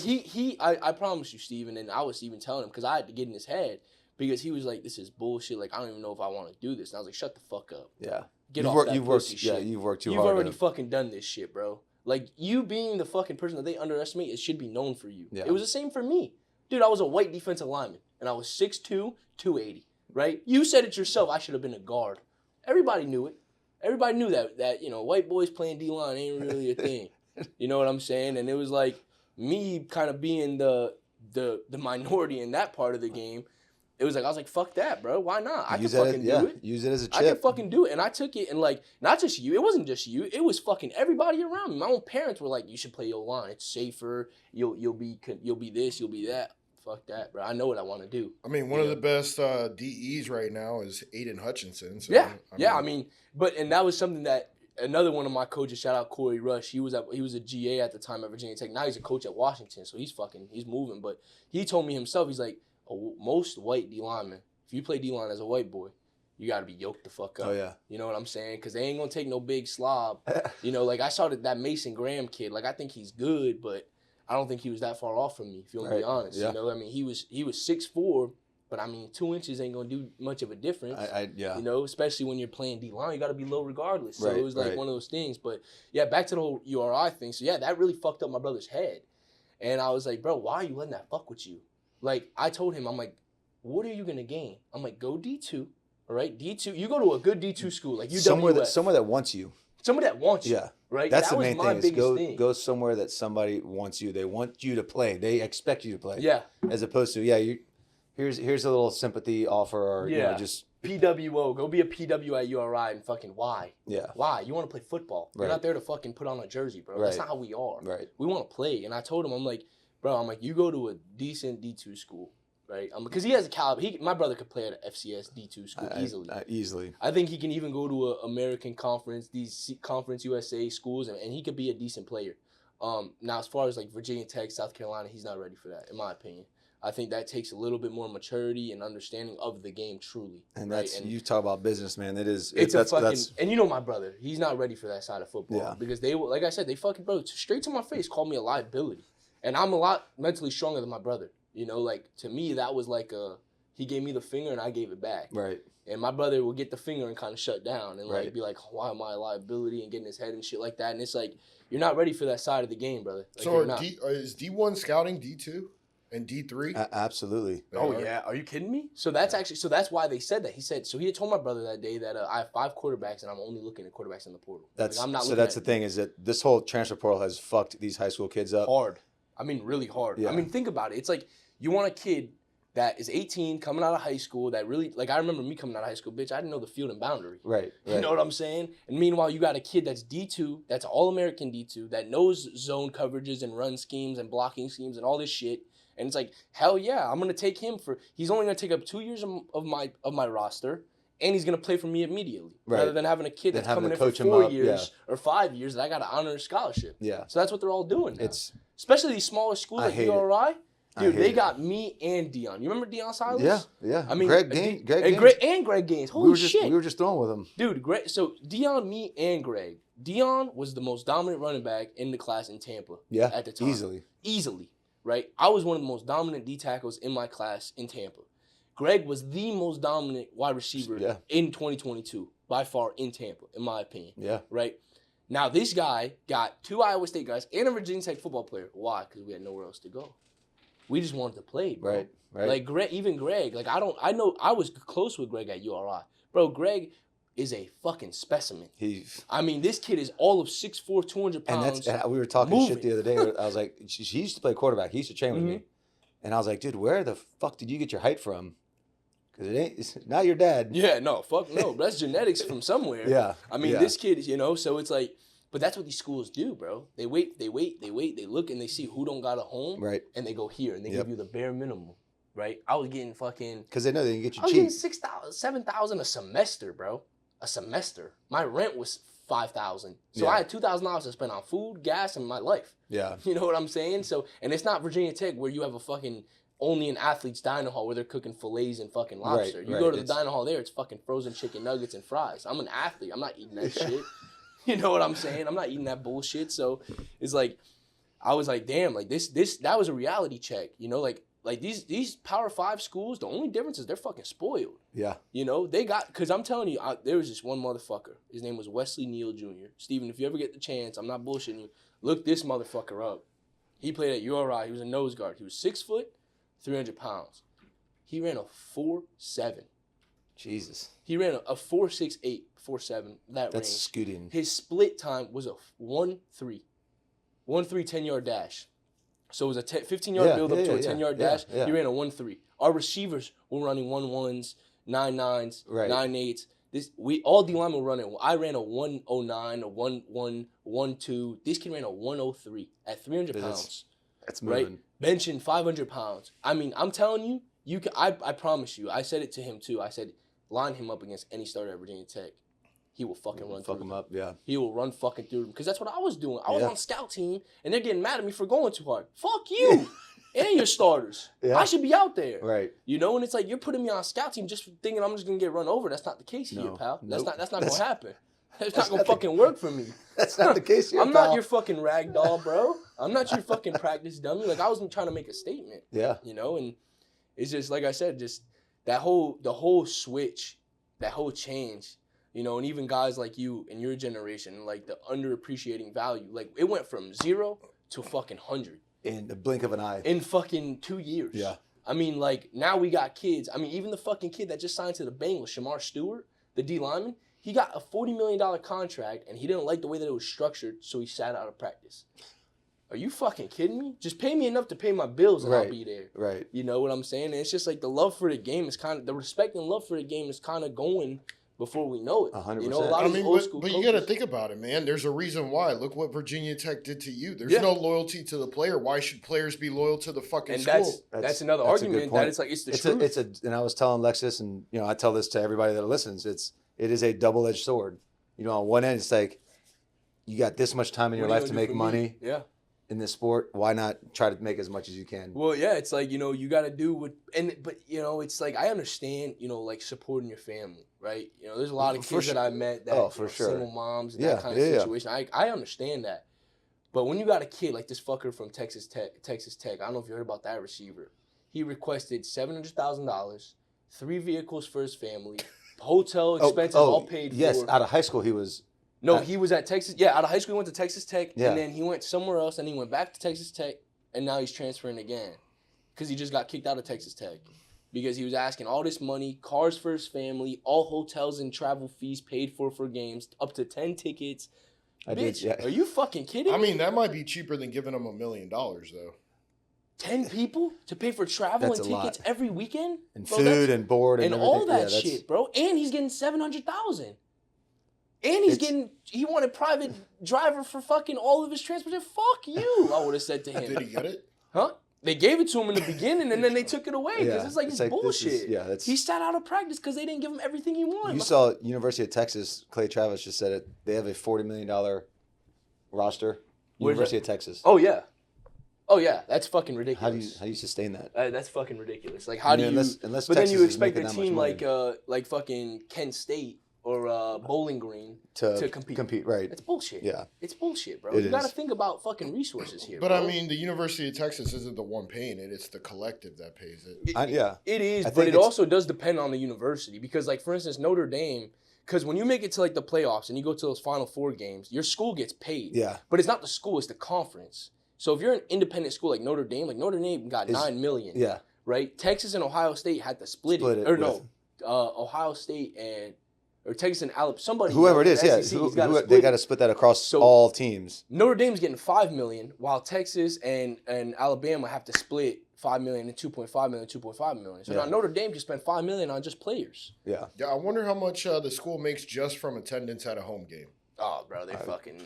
I promise you, Steven, and I was even telling him because I had to get in his head because he was like, this is bullshit. Like, I don't even know if I want to do this. And I was like, shut the fuck up. yeah. Get You've off worked, that you've worked, pussy yeah, shit. you've worked too You've hard. already fucking done this shit, bro. Like, you being the fucking person that they underestimate, it should be known for you. Yeah. It was the same for me. Dude, I was a white defensive lineman, and I was 6'2", 280, right? You said it yourself, I should have been a guard. Everybody knew it. Everybody knew that you know, white boys playing D-line ain't really a thing. You know what I'm saying? And it was like me kind of being the minority in that part of the game. it was like, I was like, fuck that, bro. Why not? I can Use fucking do it. Use it as a I can chip. fucking do it. And I took it, and like, not just you. It wasn't just you. It was fucking everybody around me. My own parents were like, you should play O-line. It's safer. You'll be this. You'll be that. Fuck that, bro. I know what I want to do. I mean, one of the best DEs right now is Aiden Hutchinson. So, Yeah. And that was something that another one of my coaches, shout out Corey Rush. He was a GA at the time at Virginia Tech. Now he's a coach at Washington. So he's moving. But he told me himself, he's like, most white D linemen, if you play D line as a white boy, you got to be yoked the fuck up. Oh, yeah. You know what I'm saying? Because they ain't going to take no big slob. You know, like I saw that Mason Graham kid. Like, I think he's good, but I don't think he was that far off from me, if you want to be honest. Yeah. You know, I mean, he was 6'4", but I mean, 2 inches ain't gonna do much of a difference. Yeah. You know, especially when you're playing D line, you got to be low regardless. So it was like one of those things. But yeah, back to the whole URI thing. So yeah, that really fucked up my brother's head, and I was like, bro, why are you letting that fuck with you? Like, I told him, I'm like, what are you gonna gain? I'm like, go D2, all right, D2. You go to a good D2 school, like UWF. Somewhere that wants you. Somebody that wants you. Yeah. Right? That's that the main was my thing. Thing. Go somewhere that somebody wants you. They want you to play. They expect you to play. Yeah. As opposed to, here's a little sympathy offer, or just PWO. Go be a PW at URI and fucking why? Yeah. Why? You want to play football. You're not there to fucking put on a jersey, bro. That's not how we are. Right. We want to play. And I told him, I'm like, you go to a decent D2 school. Right, because he has a caliber. My brother could play at an FCS D2 school easily. Easily. I think he can even go to an American Conference, these Conference USA schools, and he could be a decent player. Now, as far as like Virginia Tech, South Carolina, he's not ready for that, in my opinion. I think that takes a little bit more maturity and understanding of the game truly. And that's you talk about business, man. That's and you know my brother, he's not ready for that side of football. Yeah. Because they, like I said, they fucking straight to my face called me a liability, and I'm a lot mentally stronger than my brother. You know, like, to me, that was like he gave me the finger and I gave it back. Right. And my brother would get the finger and kind of shut down and, like, be like, why am I a liability, and get in his head and shit like that. And it's like, you're not ready for that side of the game, brother. Like, so is D1 scouting D2 and D3? Absolutely. Oh, yeah. Are you kidding me? So that's why they said that. He had told my brother that day that I have 5 quarterbacks and I'm only looking at quarterbacks in the portal. I'm not. So that's the thing, is that this whole transfer portal has fucked these high school kids up. Hard. I mean, really hard. Yeah. I mean, think about it. It's like, you want a kid that is 18, coming out of high school, that really, like, I remember me coming out of high school, bitch, I didn't know the field and boundary. Right. You know what I'm saying? And meanwhile, you got a kid that's D2, that's All-American D2, that knows zone coverages and run schemes and blocking schemes and all this shit. And it's like, hell yeah, I'm going to take him he's only going to take up 2 years of my roster, and he's going to play for me immediately. Right. Rather than having a kid that's coming in for 4 years or 5 years that I got to honor a scholarship. Yeah. So that's what they're all doing now. Especially these smaller schools like URI. Dude, they got me and Dion. You remember Dion Silas? Yeah. I mean, Greg Gaines. Holy shit. We were just throwing with him. Dude, so Dion, me, and Greg. Dion was the most dominant running back in the class in Tampa at the time. Easily, right? I was one of the most dominant D tackles in my class in Tampa. Greg was the most dominant wide receiver in 2022, by far, in Tampa, in my opinion. Yeah. Right? Now, this guy got 2 Iowa State guys and a Virginia Tech football player. Why? Because we had nowhere else to go. We just wanted to play, bro. Right. Like, Greg, like, I know I was close with Greg at URI. Bro, Greg is a fucking specimen. I mean, this kid is all of 6'4", 200 pounds. And we were talking shit the other day. I was like, he used to play quarterback. He used to train with me. And I was like, dude, where the fuck did you get your height from? Because it's not your dad. Yeah, no, fuck no. That's genetics from somewhere. Yeah. I mean, this kid, so it's like, but that's what these schools do, bro. They wait, they look, and they see who don't got a home. Right. And they go here, and they give you the bare minimum, right? I was getting fucking... Because they know they can get you cheap. I was getting $6,000, $7,000 a semester, bro. A semester. My rent was $5,000. So I had $2,000 to spend on food, gas, and my life. Yeah. You know what I'm saying? So, and it's not Virginia Tech where you have a fucking... only an athlete's dining hall where they're cooking fillets and fucking lobster. You go to the dining hall there, it's fucking frozen chicken nuggets and fries. I'm an athlete. I'm not eating that shit. You know what I'm saying? I'm not eating that bullshit. So it's like, I was like, damn, like that was a reality check. You know, like these Power 5 schools, the only difference is they're fucking spoiled. Yeah. You know, they got, because I'm telling you, there was this one motherfucker. His name was Wesley Neal Jr. Steven, if you ever get the chance, I'm not bullshitting you, look this motherfucker up. He played at URI. He was a nose guard. He was 6 foot, 300 pounds. He ran a 4.7. Jesus. He ran a 4.68, 4.7, that range. That's scooting. His split time was a 1.3. 1.3 10-yard dash. So it was a 15-yard build up to a 10-yard dash. Yeah. He ran a 1.3. Our receivers were running 1.1s, 9.9s, 9.8s. All D linemen were running. I ran a 1.09, a 1.1, 1.2. This kid ran a 1.03 at 300 pounds. That's moving. Right? Benching 500 pounds. I mean, I'm telling you, you can. I promise you. I said it to him too. I said, line him up against any starter at Virginia Tech. He will fucking run through him up, yeah. He will run fucking through them. Because that's what I was doing. I was on scout team, and they're getting mad at me for going too hard. Fuck you and your starters. Yeah. I should be out there. Right. You know, and it's like you're putting me on scout team just thinking I'm just going to get run over. That's not the case here, pal. That's not going to happen. It's not going to fucking work for me. That's not the case here, I'm not your fucking rag doll, bro. I'm not your fucking practice dummy. Like, I wasn't trying to make a statement. Yeah. You know, and it's just, like I said, just the whole switch, that whole change. You know, and even guys like you and your generation, like the underappreciating value, like it went from 0 to fucking 100 in the blink of an eye. In fucking 2 years. Yeah. I mean, like now we got kids. I mean, even the fucking kid that just signed to the Bengals, Shamar Stewart, the D lineman, he got a $40 million contract and he didn't like the way that it was structured, so he sat out of practice. Are you fucking kidding me? Just pay me enough to pay my bills and I'll be there. Right. You know what I'm saying? And it's just like the love for the game is the respect and love for the game is kind of going before we know it. 100%. You know, a lot of old school but you got to think about it, man. There's a reason why. Look what Virginia Tech did to you. There's no loyalty to the player. Why should players be loyal to the fucking school? That's another argument that it's like it's the truth. And I was telling Lexus, and you know, I tell this to everybody that listens. It is a double-edged sword. You know, on one end, it's like you got this much time in your life to make money. Yeah. In this sport, why not try to make as much as you can? Well, yeah, it's like, you know, you got to do what, but you know, it's like I understand, you know, like supporting your family, right? You know, there's a lot of kids that I met that single moms and that kind of situation. I understand that, but when you got a kid like this fucker from Texas Tech, I don't know if you heard about that receiver. He requested $700,000, 3 vehicles for his family, hotel expenses all paid for. Yes, out of high school he was. No, he was at Texas. Yeah, out of high school, he went to Texas Tech, and then he went somewhere else, and he went back to Texas Tech, and now he's transferring again because he just got kicked out of Texas Tech because he was asking all this money, cars for his family, all hotels and travel fees paid for games, up to 10 tickets. Bitch, are you fucking kidding me? I mean, that might be cheaper than giving him $1 million, though. 10 people to pay for travel and tickets every weekend? And food and board and all that shit, bro. And he's getting $700,000. And he wanted private driver for fucking all of his transportation. Fuck you, I would have said to him. Did he get it? Huh? They gave it to him in the beginning, and then they took it away because it's like it's bullshit. He sat out of practice because they didn't give him everything he wanted. You saw University of Texas, Clay Travis just said it. They have a $40 million roster. University of Texas. Oh, yeah. Oh, yeah. That's fucking ridiculous. How do you sustain that? That's fucking ridiculous. Like, how do you... Unless but Texas then you expect a is team like fucking Kent State or Bowling Green to compete. Right. It's bullshit. Yeah. It's bullshit, bro. You got to think about fucking resources here, But bro. I mean, the University of Texas isn't the one paying it. It's the collective that pays it. It is, but it also does depend on the university because, like, for instance, Notre Dame, because when you make it to, like, the playoffs and you go to those Final Four games, your school gets paid. Yeah. But it's not the school, it's the conference. So if you're an independent school like Notre Dame got $9 million. Yeah. Right? Texas and Ohio State had to split it. Ohio State or Texas and Alabama, somebody. Whoever it is, they got to split that across all teams. Notre Dame's getting $5 million, while Texas and Alabama have to split $5 million and $2.5 million, $2.5 million. So now Notre Dame just spent $5 million on just players. Yeah. Yeah, I wonder how much the school makes just from attendance at a home game. Oh, bro, are you fucking?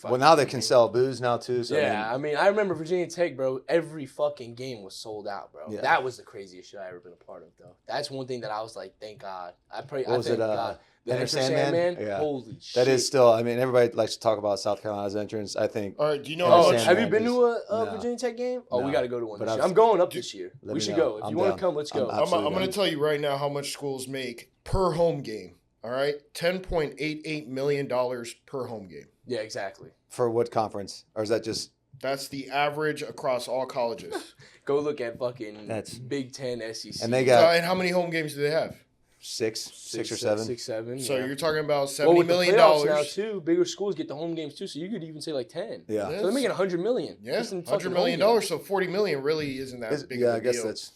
Well, now they can sell booze now too. So I mean, I remember Virginia Tech, bro. Every fucking game was sold out, bro. Yeah. That was the craziest shit I ever been a part of, though. That's one thing that I was like, thank God. I thank God. The Enter Sandman? Yeah. Holy shit. That is still, I mean, everybody likes to talk about South Carolina's entrance. I think. All right, do you know have you been to a Virginia Tech game? Oh, we got to go to one this year. I'm going up this year. We should go. If you want to come, let's go. I'm going to tell you right now how much schools make per home game. All right? $10.88 million per home game. Yeah, exactly. For what conference? Or is that just... That's the average across all colleges. Go look at fucking Big Ten, SEC. And they got... and how many home games do they have? Six or seven. 6, 7. So you're talking about $70 million. Now too, bigger schools get the home games too. So you could even say like 10. Yeah. So they're making $100 million. Yeah, $100 million. So $40 million really isn't that big of a deal. Yeah, I guess that's...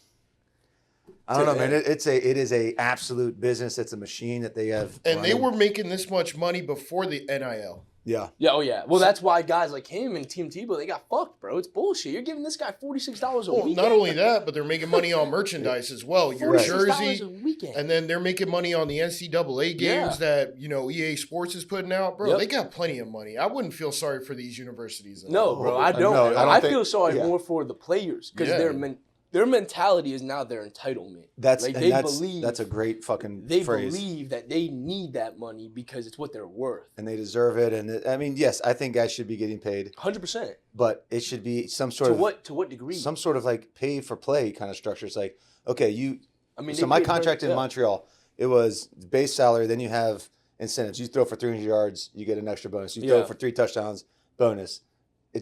I don't know, man. It is a absolute business. It's a machine that they have. And they were making this much money before the NIL. Yeah. Yeah, oh yeah. Well, that's why guys like him and Team Tebow, they got fucked, bro. It's bullshit. You're giving this guy $46 a weekend. Not only that, but they're making money on merchandise as well. Your $46 a jersey, weekend. and then they're making money on the NCAA games that EA Sports is putting out, bro. Yep. They got plenty of money. I wouldn't feel sorry for these universities. No, bro, I don't. No, I think- feel sorry more for the players because their mentality is now their entitlement. That's like believe that's a great fucking they phrase. believe that they need that money because it's what they're worth, and they deserve it. And I mean, yes, I think guys should be getting paid 100%. But it should be some sort of to what degree? Some sort of like pay for play kind of structure. It's like, okay, so my pay contract in Montreal, it was base salary. Then you have incentives. You throw for 300 yards, you get an extra bonus. You throw for 3 touchdowns, bonus.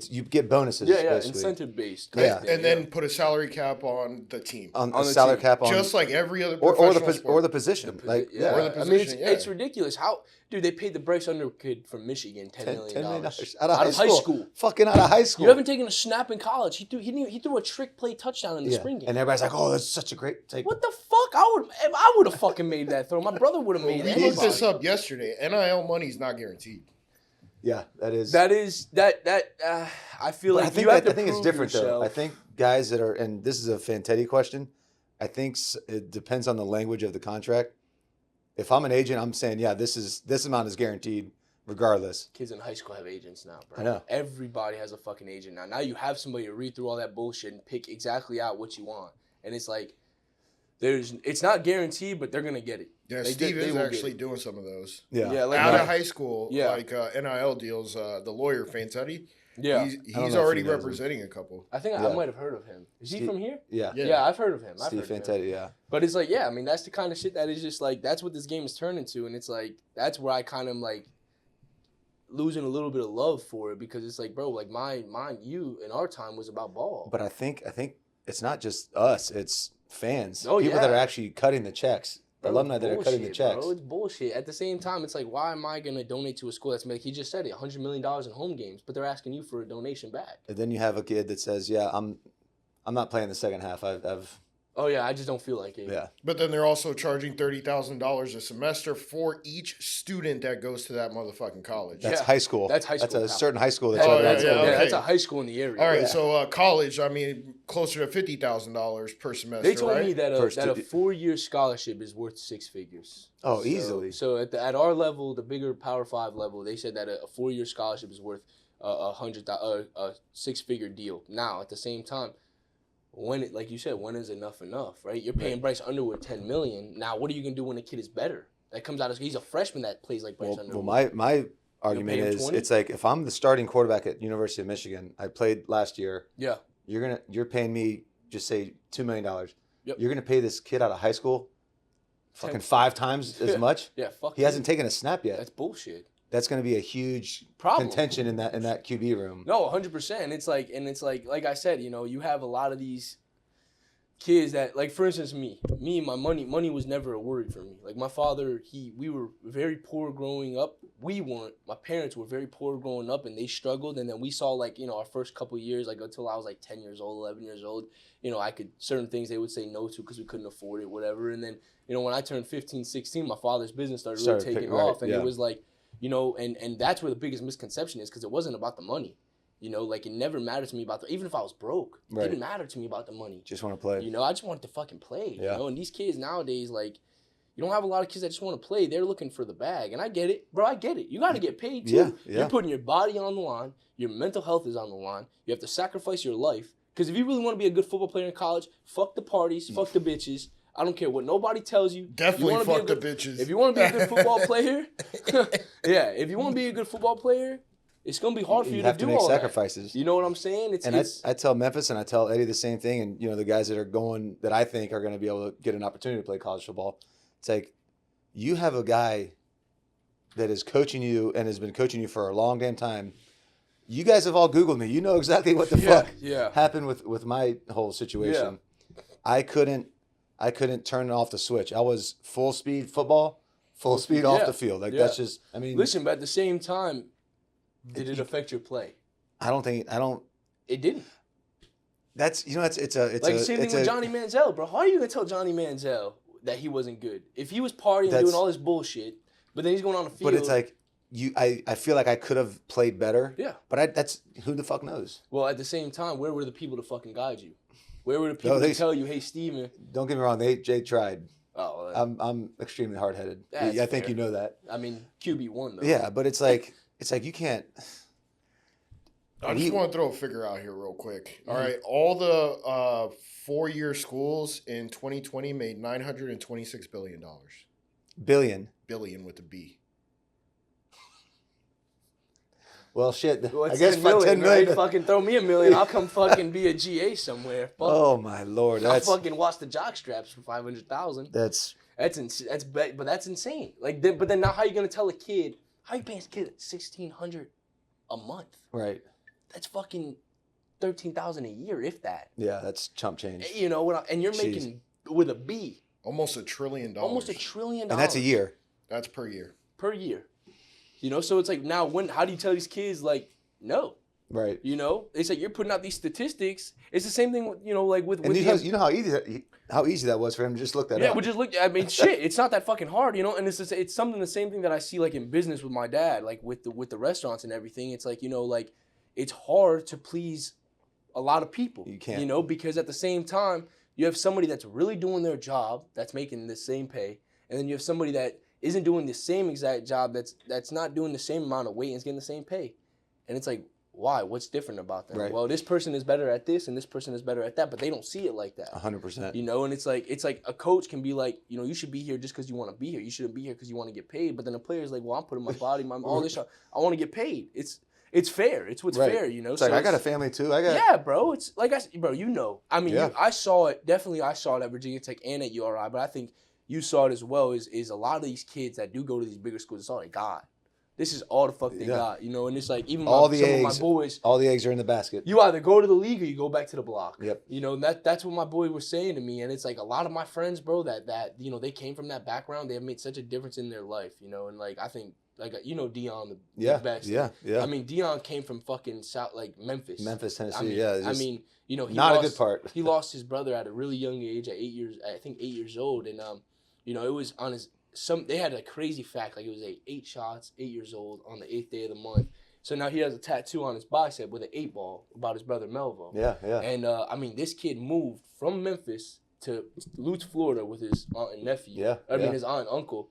You get bonuses. Incentive based. And then put a salary cap on the team. On the salary team. cap on just like every other or the sport. position. Or the position. I mean, it's ridiculous. Dude, they paid the Bryce Underwood kid from Michigan $10 million out of high school. Fucking out of high school. You haven't taken a snap in college. He threw a trick play touchdown in the spring game. And everybody's like, "Oh, that's such a great take." What the fuck? I would have fucking made that throw. My brother would have made it. We looked this up yesterday. NIL money's not guaranteed. Yeah, that is. I feel like I think it's different though. I think guys that are, and this is a Fantetti question. I think it depends on the language of the contract. If I'm an agent, I'm saying, yeah, this amount is guaranteed, regardless. Kids in high school have agents now, bro. I know. Everybody has a fucking agent now. Now you have somebody to read through all that bullshit and pick exactly out what you want, and it's like, it's not guaranteed, but they're gonna get it. Yeah, Steve is actually doing some of those. Yeah, like out of high school, like NIL deals. The lawyer Fantetti. Yeah, he's already representing a couple. I think I might have heard of him. Is he from here? Yeah, I've heard of him. Steve Fantetti, yeah. But it's like, I mean, that's the kind of shit that is just like, that's what this game has turned into, and it's like, that's where I kind of like losing a little bit of love for it because it's like, bro, like you in our time was about ball. But I think it's not just us; it's fans, people that are actually cutting the checks. Bro, alumni that are cutting the checks. Bro, it's bullshit. At the same time, it's like, why am I going to donate to a school that's like, he just said it, $100 million in home games, but they're asking you for a donation back. And then you have a kid that says, yeah, I'm not playing the second half. Oh, yeah, I just don't feel like it. Yeah. But then they're also charging $30,000 a semester for each student that goes to that motherfucking college. That's high school. That's high school. That's a certain high school. That's a high school in the area. All right, so college, I mean, closer to $50,000 per semester. They told me that a 4-year scholarship is worth 6 figures. Oh, easily. So at our level, the bigger Power 5 level, they said that a 4-year scholarship is worth a 6-figure deal. Now, at the same time, like you said, when is enough, right? You're paying Bryce Underwood $10 million. Now, what are you gonna do when a kid is better? That comes out he's a freshman that plays like Bryce Underwood. Well, my argument is 20? it's like if I'm the starting quarterback at University of Michigan, I played last year. Yeah. You're paying me just say $2 million. Yep. You're gonna pay this kid out of high school fucking 5 times as much. Yeah, fuck. He hasn't taken a snap yet. That's bullshit. That's going to be a huge problem contention in that QB room. No, 100%. It's like I said, you have a lot of these kids that, like, for instance, me, my money was never a worry for me. Like, my father, we were very poor growing up. We weren't. My parents were very poor growing up, and they struggled. And then we saw, like, our first couple of years, like, until I was, like, 10 years old, 11 years old, certain things they would say no to because we couldn't afford it, whatever. And then, when I turned 15, 16, my father's business started really taking off. And it was like, and that's where the biggest misconception is because it wasn't about the money. Like, it never mattered to me even if I was broke, it didn't matter to me about the money. Just want to play. I just wanted to fucking play, and these kids nowadays, like, you don't have a lot of kids that just want to play. They're looking for the bag, and I get it, bro. I get it. You got to get paid, too. Yeah. You're putting your body on the line. Your mental health is on the line. You have to sacrifice your life, because if you really want to be a good football player in college, fuck the parties, fuck the bitches. I don't care what nobody tells you. Definitely fuck the bitches. If you want to be a good football player, if you want to be a good football player, it's going to be hard for you to do all that. You have to make sacrifices. You know what I'm saying? I tell Memphis and I tell Eddie the same thing, and the guys that are going that I think are going to be able to get an opportunity to play college football. It's like you have a guy that is coaching you and has been coaching you for a long damn time. You guys have all Googled me. You know exactly what the fuck happened with my whole situation. Yeah. I couldn't turn off the switch. I was full speed football, full speed off the field. Like that's just. I mean, listen, but at the same time, did it affect your play? I don't. It didn't. That's it's like the same thing with Johnny Manziel, bro. How are you gonna tell Johnny Manziel that he wasn't good if he was partying and doing all this bullshit, but then he's going on the field? But it's like I feel like I could have played better. Yeah. But that's who the fuck knows. Well, at the same time, where were the people to fucking guide you? Where were the people to tell you, hey, Steven? Don't get me wrong, Jay tried. Oh, I'm extremely hard headed. That's I think fair. you know that. I mean, QB1 though. Yeah, but it's like you can't. I just want to throw a figure out here real quick. All right, all the 4-year schools in 2020 made $926 billion. Billion with a B. Well, shit. Well, I guess 10 million, 10 million. right? Fucking throw me $1 million. I'll come fucking be a GA somewhere. Fuck. Oh my lord, I'll fucking watch the jock straps for 500,000. That's But that's insane. Like, but then now how you gonna tell a kid? How you paying a kid $1,600 a month? right. That's fucking $13,000 a year, if that. Yeah, that's chump change. You know what? And you're making with a B. Almost $1 trillion. Almost $1 trillion. And that's a year. That's per year. Per year. You know, so it's like now how do you tell these kids like no? Right. You know, it's like you're putting out these statistics. It's the same thing with with And you know how easy that was for him to just look that up. Yeah, we just look. I mean, shit, it's not that fucking hard, you know. And it's something the same thing that I see like in business with my dad, like with the restaurants and everything. It's like like it's hard to please a lot of people. You can't, because at the same time you have somebody that's really doing their job that's making the same pay, and then you have somebody that isn't doing the same exact job that's not doing the same amount of weight and is getting the same pay, and it's like. Why? What's different about them? Right. Well, this person is better at this and this person is better at that, but they don't see it like that. 100%. And it's like a coach can be like, you should be here just because you want to be here. You shouldn't be here because you want to get paid. But then a player's like, well, I'm putting my body, all this. I want to get paid. It's fair. It's what's fair. It's like I got a family too. Yeah, bro. It's like bro. I mean, Yeah. I saw it. Definitely, I saw it at Virginia Tech and at URI. But I think you saw it as well. Is a lot of these kids that do go to these bigger schools. It's all they got. This is all the fuck they got, and it's like even some of my boys. All the eggs are in the basket. You either go to the league or you go back to the block. Yep. That's what my boy was saying to me, and it's like a lot of my friends, bro, that they came from that background. They have made such a difference in their life, and like I think like Dion the best. Yeah. I mean, Dion came from fucking South Memphis, Tennessee. I mean, Just he not a good part. He lost his brother at a really young age, at 8 years old, and it was on his. They had a crazy fact, like it was 8 shots, 8 years old on the 8th day of the month. So now he has a tattoo on his bicep with an 8 ball about his brother Melvo. Yeah. And I mean, this kid moved from Memphis to Lutz, Florida with his aunt and nephew. His aunt and uncle,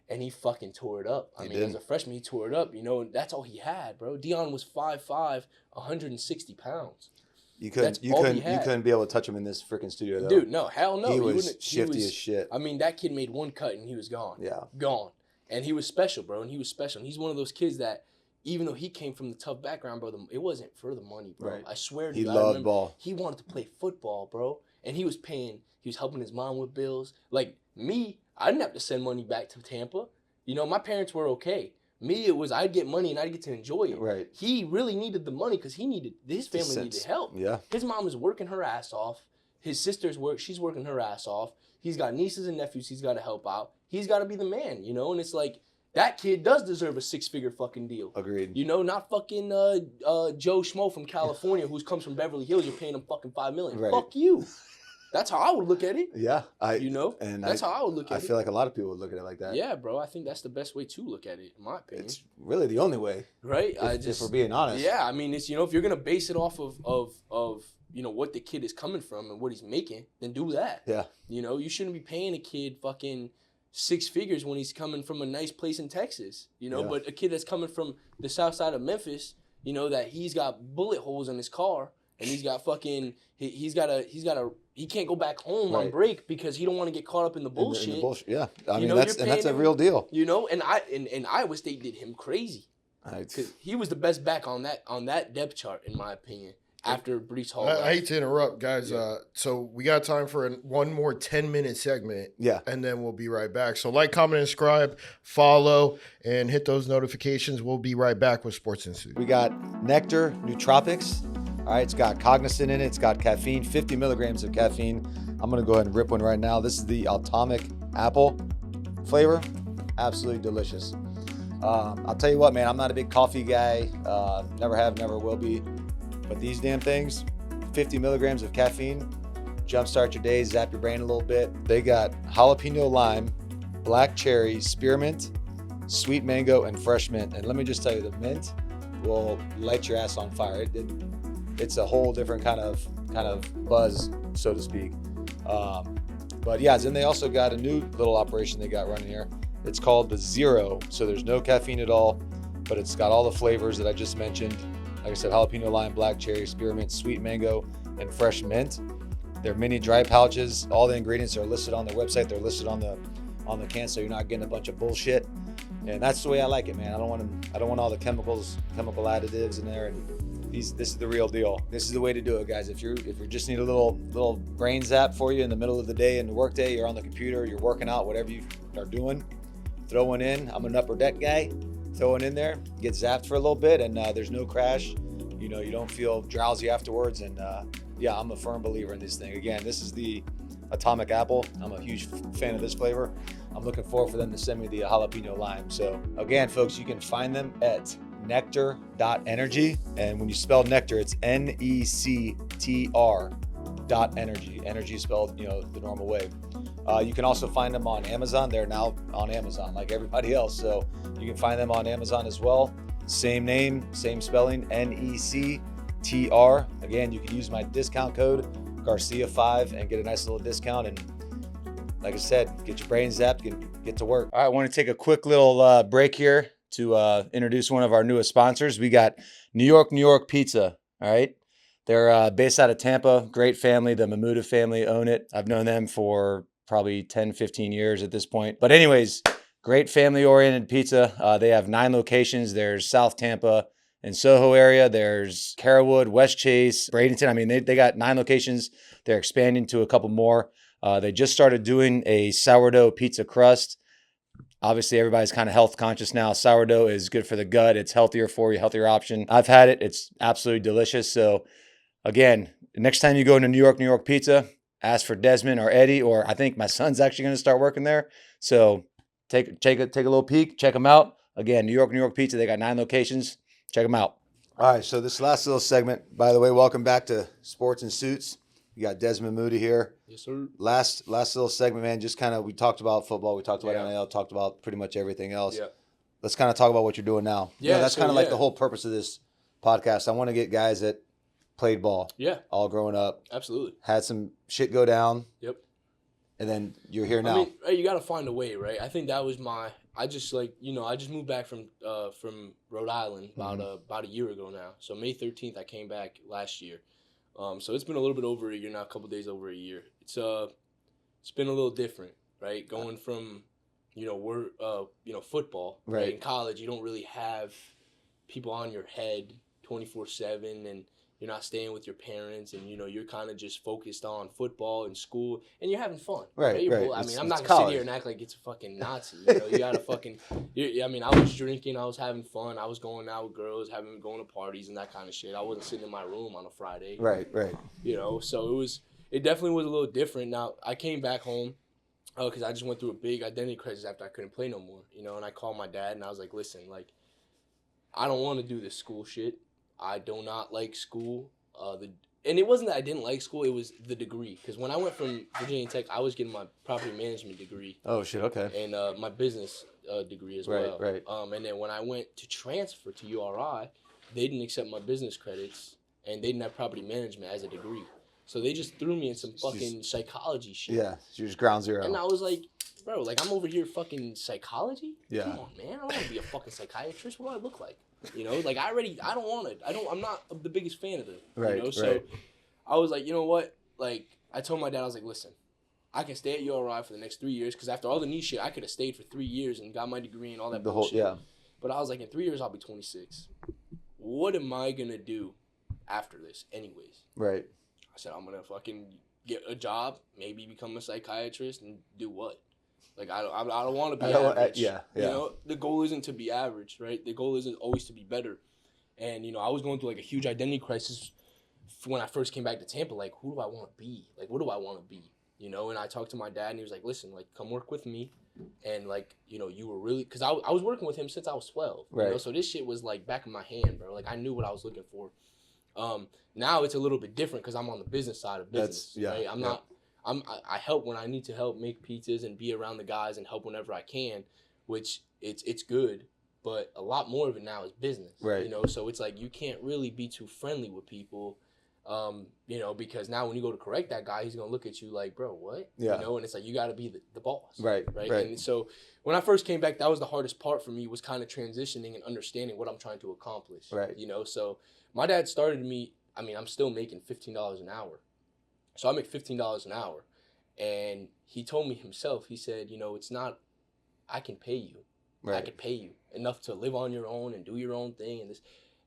and he fucking tore it up. I mean, as a freshman, he tore it up. And that's all he had, bro. Dion was 5'5", 160 pounds. You couldn't be able to touch him in this freaking studio though. Dude, no, hell no. He was shifty as shit. I mean, that kid made one cut and he was gone. Yeah. Gone. And he was special, bro. And he was special. And he's one of those kids that, even though he came from the tough background, bro, it wasn't for the money, bro. Right. I swear to you. He loved ball. He wanted to play football, bro. And he was helping his mom with bills. Like me, I didn't have to send money back to Tampa. My parents were okay. Me, it was I'd get money and I'd get to enjoy it. Right. He really needed the money because his family needed help. Yeah. His mom is working her ass off. His sister's she's working her ass off. He's got nieces and nephews he's got to help out. He's got to be the man, And it's like, that kid does deserve a 6-figure fucking deal. Agreed. Not fucking Joe Schmo from California who comes from Beverly Hills. You're paying him fucking $5 million. Right. Fuck you. That's how I would look at it. Yeah. And that's how I would look at it. I feel like a lot of people would look at it like that. Yeah, bro. I think that's the best way to look at it, in my opinion. It's really the only way. Right? If we're being honest. Yeah, I mean, it's, if you're going to base it off of what the kid is coming from and what he's making, then do that. Yeah. You shouldn't be paying a kid fucking 6 figures when he's coming from a nice place in Texas, but a kid that's coming from the south side of Memphis, that he's got bullet holes in his car and he's got fucking, he can't go back home on break because he don't want to get caught up in the bullshit. Yeah. I mean, that's a real deal. And Iowa State did him crazy. Because he was the best back on that depth chart, in my opinion, after Brees Hall. I hate to interrupt, guys. Yeah. So we got time for one more 10-minute segment. Yeah. And then we'll be right back. So like, comment, and subscribe, follow, and hit those notifications. We'll be right back with Sports Institute. We got Nectar Nootropics. All right, it's got cognizant in it. It's got caffeine, 50 milligrams of caffeine. I'm going to go ahead and rip one right now. This is the Atomic Apple flavor. Absolutely delicious. I'll tell you what, man, I'm not a big coffee guy. Never have, never will be. But these damn things, 50 milligrams of caffeine, jumpstart your day, zap your brain a little bit. They got jalapeno lime, black cherry, spearmint, sweet mango, and fresh mint. And let me just tell you, the mint will light your ass on fire. It's a whole different kind of buzz, so to speak. But yeah, then they also got a new little operation they got running here. It's called the Zero. So there's no caffeine at all, but it's got all the flavors that I just mentioned. Like I said, jalapeno lime, black cherry, spearmint, sweet mango, and fresh mint. They're mini dry pouches. All the ingredients are listed on their website. They're listed on the can, so you're not getting a bunch of bullshit. And that's the way I like it, man. I don't want all the chemical additives in there. And this is the real deal. This is the way to do it, guys. If you just need a little brain zap for you in the middle of the day, in the work day, you're on the computer, you're working out, whatever you are doing, throw one in. I'm an upper deck guy. Throw it in there, get zapped for a little bit, and there's no crash. You don't feel drowsy afterwards. And yeah, I'm a firm believer in this thing. Again, this is the Atomic Apple. I'm a huge fan of this flavor. I'm looking forward for them to send me the jalapeno lime. So again, folks, you can find them at nectar.energy. And when you spell nectar, it's NECTR.energy. Energy is spelled, the normal way. You can also find them on Amazon. They're now on Amazon like everybody else. So you can find them on Amazon as well. Same name, same spelling, NECTR. Again, you can use my discount code Garcia5 and get a nice little discount. And like I said, get your brain zapped, get to work. All right, I want to take a quick little break here to introduce one of our newest sponsors. We got New York Pizza. All right. They're based out of Tampa. Great family. The Mamudi family own it. I've known them for probably 10, 15 years at this point. But anyways, great family-oriented pizza. They have 9 locations. There's South Tampa and Soho area. There's Carrollwood, West Chase, Bradenton. I mean, they got 9 locations. They're expanding to a couple more. They just started doing a sourdough pizza crust. Obviously, everybody's kind of health conscious now. Sourdough is good for the gut. It's healthier for you, healthier option. I've had it. It's absolutely delicious. So again, next time you go into New York Pizza, ask for Desmond or Eddie, or I think my son's actually going to start working there. So take a little peek, check them out. Again, New York Pizza. They got 9 locations. Check them out. All right. So this last little segment, by the way, welcome back to Sports and Suits. You got Desmond Mamudi here. Yes, sir. Last little segment, man. Just kind of, we talked about football. We talked about NIL. Talked about pretty much everything else. Yeah. Let's kind of talk about what you're doing now. Yeah. That's kind of like the whole purpose of this podcast. I want to get guys that played ball. Yeah. All growing up. Absolutely. Had some shit go down. Yep. And then you're here now. I mean, you got to find a way, right? I think that was I just moved back from Rhode Island about a year ago now. So May 13th, I came back last year. So it's been a little bit over a year now, a couple days over a year. It's been a little different, right? Going from, football. Right. In college, you don't really have people on your head 24/7, and you're not staying with your parents, and you're kind of just focused on football and school, and you're having fun. Right. I mean, I'm not gonna sit here and act like it's a fucking Nazi. You gotta fucking. I mean, I was drinking, I was having fun, I was going out with girls, going to parties and that kind of shit. I wasn't sitting in my room on a Friday. Right. So it definitely was a little different. Now I came back home because I just went through a big identity crisis after I couldn't play no more. And I called my dad and I was like, listen, like, I don't want to do this school shit. I do not like school. And it wasn't that I didn't like school, it was the degree. Because when I went from Virginia Tech, I was getting my property management degree. Oh, shit, okay. And my business degree as well. Right. And then when I went to transfer to URI, they didn't accept my business credits, and they didn't have property management as a degree. So they just threw me in some fucking psychology shit. Yeah, you're just ground zero. And I was like, bro, like, I'm over here fucking psychology? Yeah. Come on, man. I don't want to be a fucking psychiatrist. What do I look like? Like, I don't want it. I'm not the biggest fan of it. Right, So I was like, you know what? Like, I told my dad, I was like, listen, I can stay at URI for the next 3 years, because after all the knee shit, I could have stayed for 3 years and got my degree and all that bullshit. But I was like, in 3 years, I'll be 26. What am I going to do after this anyways? Right. I said, I'm going to fucking get a job, maybe become a psychiatrist, and do what? Like, I don't want to be average. The goal isn't to be average, right? The goal isn't always to be better. And, I was going through, like, a huge identity crisis when I first came back to Tampa. Like, who do I want to be? Like, what do I want to be? And I talked to my dad, and he was like, listen, like, come work with me. And, like, you were really – because I was working with him since I was 12. Right. So this shit was, like, back in my hand, bro. Like, I knew what I was looking for. Now it's a little bit different because I'm on the business side of business. Right? I help when I need to help make pizzas and be around the guys and help whenever I can, which it's good, but a lot more of it now is business. Right. You know, so it's like you can't really be too friendly with people. You know, because now when you go to correct that guy, he's gonna look at you like, bro, what? Yeah. You know, and it's like you got to be the boss. Right. Right. Right. And so when I first came back, that was the hardest part for me, was kind of transitioning and understanding what I'm trying to accomplish. Right. You know, so my dad started me. I mean, I'm still making $15 an hour, so I make $15 an hour, and he told me himself. He said, you know, it's not. I can pay you. Right. I can pay you enough to live on your own and do your own thing and this.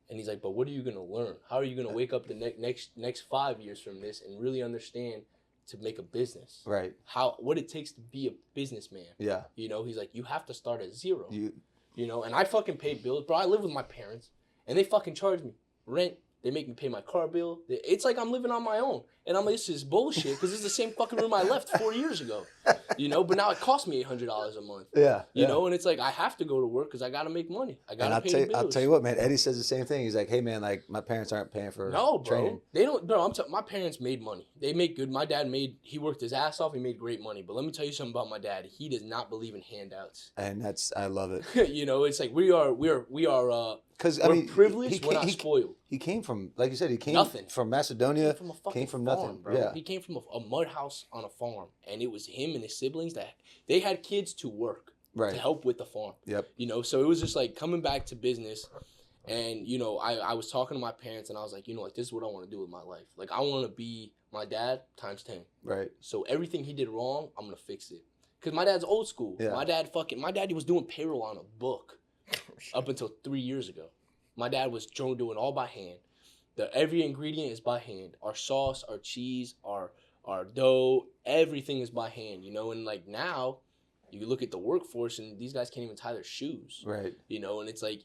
And he's like, but what are you gonna learn? How are you gonna wake up the next 5 years from this and really understand to make a business? Right. What it takes to be a businessman. Yeah. You know, he's like, you have to start at zero. You know, and I fucking pay bills, bro. I live with my parents, and they fucking charge me rent. They make me pay my car bill. It's like I'm living on my own. And I'm like, this is bullshit, because it's the same fucking room I left 4 years ago. You know, but now it costs me $800 a month. Yeah. You know, and it's like I have to go to work because I got to make money. I got to pay the bills. I'll tell you what, man. Eddie says the same thing. He's like, hey, man, like, my parents aren't paying for training. They don't. Bro, my parents made money. They make good. My dad he worked his ass off. He made great money. But let me tell you something about my dad. He does not believe in handouts. And I love it. You know, it's like we are because we're privileged, we're not spoiled. He came from, like you said, nothing. From Macedonia. Came from nothing, bro. Yeah. He came from a mud house on a farm, and it was him and his siblings that they had kids to work to help with the farm. Yep. You know, so it was just like coming back to business, and you know, I was talking to my parents, and I was like, you know, like, this is what I want to do with my life. Like, I want to be my dad times 10. Right. So everything he did wrong, I'm gonna fix it. Cause my dad's old school. Yeah. My dad was doing payroll on a book up until 3 years ago. My dad was doing all by hand. Every ingredient is by hand. Our sauce, our cheese, our dough, everything is by hand, you know. And like now, you look at the workforce, and these guys can't even tie their shoes. Right. You know, and it's like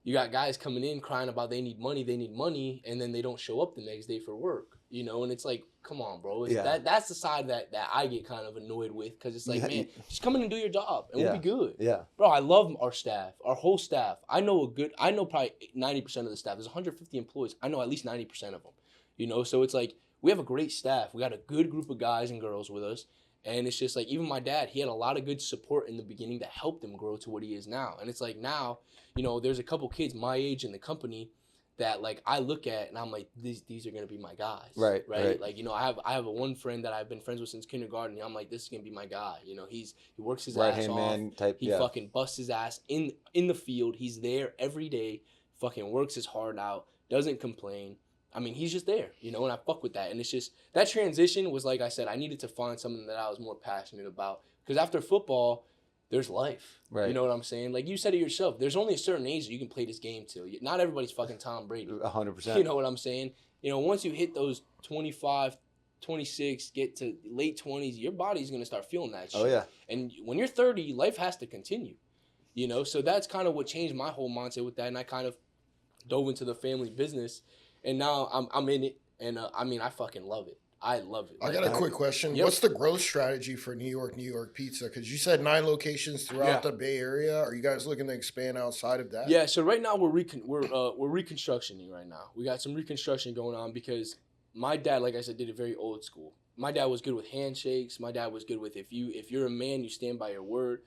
you got guys coming in crying about they need money, and then they don't show up the next day for work. You know, and it's like, come on, bro. That's the side that I get kind of annoyed with, because it's like, man, just come in and do your job, and we'll be good. Yeah. Bro, I love our staff, our whole staff. I know probably 90% of the staff. There's 150 employees. I know at least 90% of them. You know, so it's like we have a great staff. We got a good group of guys and girls with us. And it's just like, even my dad, he had a lot of good support in the beginning that helped him grow to what he is now. And it's like now, you know, there's a couple kids my age in the company that like I look at and I'm like, these are gonna be my guys. Right. Like, you know, I have a one friend that I've been friends with since kindergarten, and I'm like, this is gonna be my guy. You know, he works his ass off. Man type, he fucking busts his ass in the field. He's there every day, fucking works his heart out, doesn't complain. I mean, he's just there, you know, and I fuck with that. And it's just, that transition was, like I said, I needed to find something that I was more passionate about. Because after football, there's life. Right. You know what I'm saying? Like you said it yourself, there's only a certain age that you can play this game till. Not everybody's fucking Tom Brady. 100%. You know what I'm saying? You know, once you hit those 25, 26, get to late 20s, your body's going to start feeling that shit. Oh, yeah. And when you're 30, life has to continue. You know, so that's kind of what changed my whole mindset with that. And I kind of dove into the family business. And now I'm in it, and I mean, I fucking love it. I love it. I got a quick question. Yep. What's the growth strategy for New York Pizza? Because you said 9 locations throughout the Bay Area. Are you guys looking to expand outside of that? Yeah. So right now we're reconstructioning right now. We got some reconstruction going on because my dad, like I said, did it very old school. My dad was good with handshakes. My dad was good with if you're a man, you stand by your word.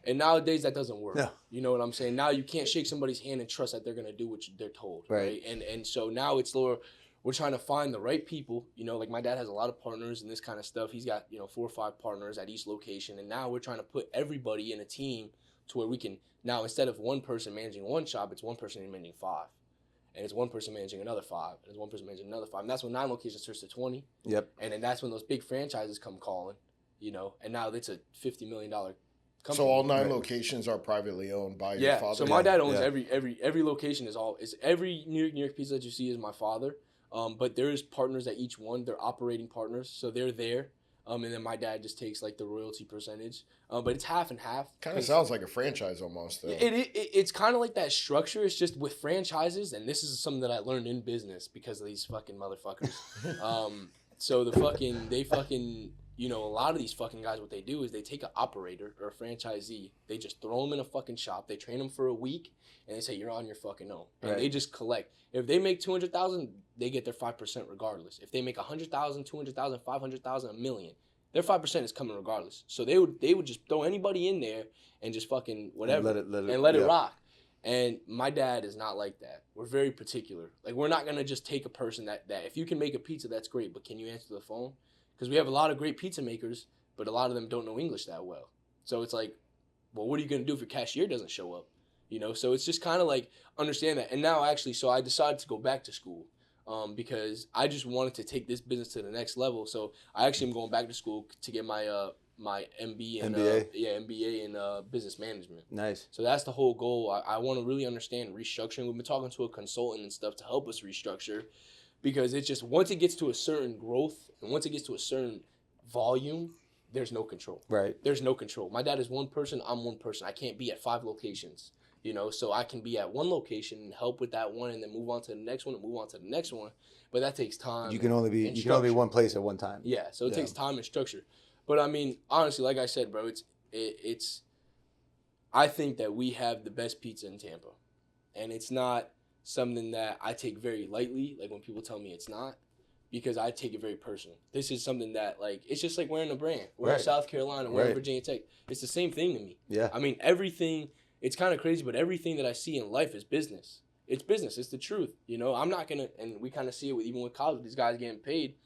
And nowadays that doesn't work. No. You know what I'm saying? Now you can't shake somebody's hand and trust that they're gonna do what they're told, right? And so now it's lower. We're trying to find the right people. You know, like my dad has a lot of partners and this kind of stuff. He's got 4 or 5 partners at each location, and now we're trying to put everybody in a team to where we can now, instead of one person managing one shop, it's one person managing 5, and it's one person managing another 5, and it's one person managing another 5. And that's when 9 locations turns to 20. Yep. And then that's when those big franchises come calling. You know, and now it's a $50 million. Company. So all 9 locations are privately owned by your father? So my dad owns every location every New York Pizza that you see is my father. But there's partners at each one. They're operating partners, so they're there. And then my dad just takes like the royalty percentage. But it's half and half. Kind of sounds like a franchise almost, though. It's kind of like that structure. It's just with franchises, and this is something that I learned in business because of these fucking motherfuckers. So a lot of these fucking guys, what they do is they take an operator or a franchisee, they just throw them in a fucking shop, they train them for a week, and they say, you're on your fucking own. And they just collect. If they make $200,000, they get their 5% regardless. If they make $100,000, $200,000, $500,000, $1 million, their 5% is coming regardless. So they would just throw anybody in there and just fucking whatever and let it rock. And my dad is not like that. We're very particular. Like, we're not gonna just take a person that if you can make a pizza, that's great, but can you answer the phone? Because we have a lot of great pizza makers, but a lot of them don't know English that well. So it's like, well, what are you gonna do if your cashier doesn't show up? You know, so it's just kind of like understand that. And now actually, so I decided to go back to school because I just wanted to take this business to the next level. So I actually am going back to school to get my my MBA in business management. Nice. So that's the whole goal. I want to really understand restructuring. We've been talking to a consultant and stuff to help us restructure, because it's just once it gets to a certain growth and once it gets to a certain volume, there's no control. Right. There's no control. My dad is one person. I'm one person. I can't be at 5 locations. You know, so I can be at one location and help with that one, and then move on to the next one and move on to the next one. But that takes time. You can only be one place at one time. Yeah, so it takes time and structure. But I mean, honestly, like I said, bro, it's. I think that we have the best pizza in Tampa, and it's not something that I take very lightly. Like when people tell me it's not, because I take it very personal. This is something that, like, it's just like wearing a brand. We're in South Carolina, we're in Virginia Tech. It's the same thing to me. Yeah. I mean, everything. It's kind of crazy, but everything that I see in life is business. It's business. It's the truth. You know, I'm not going to, and we kind of see it even with college, these guys getting paid.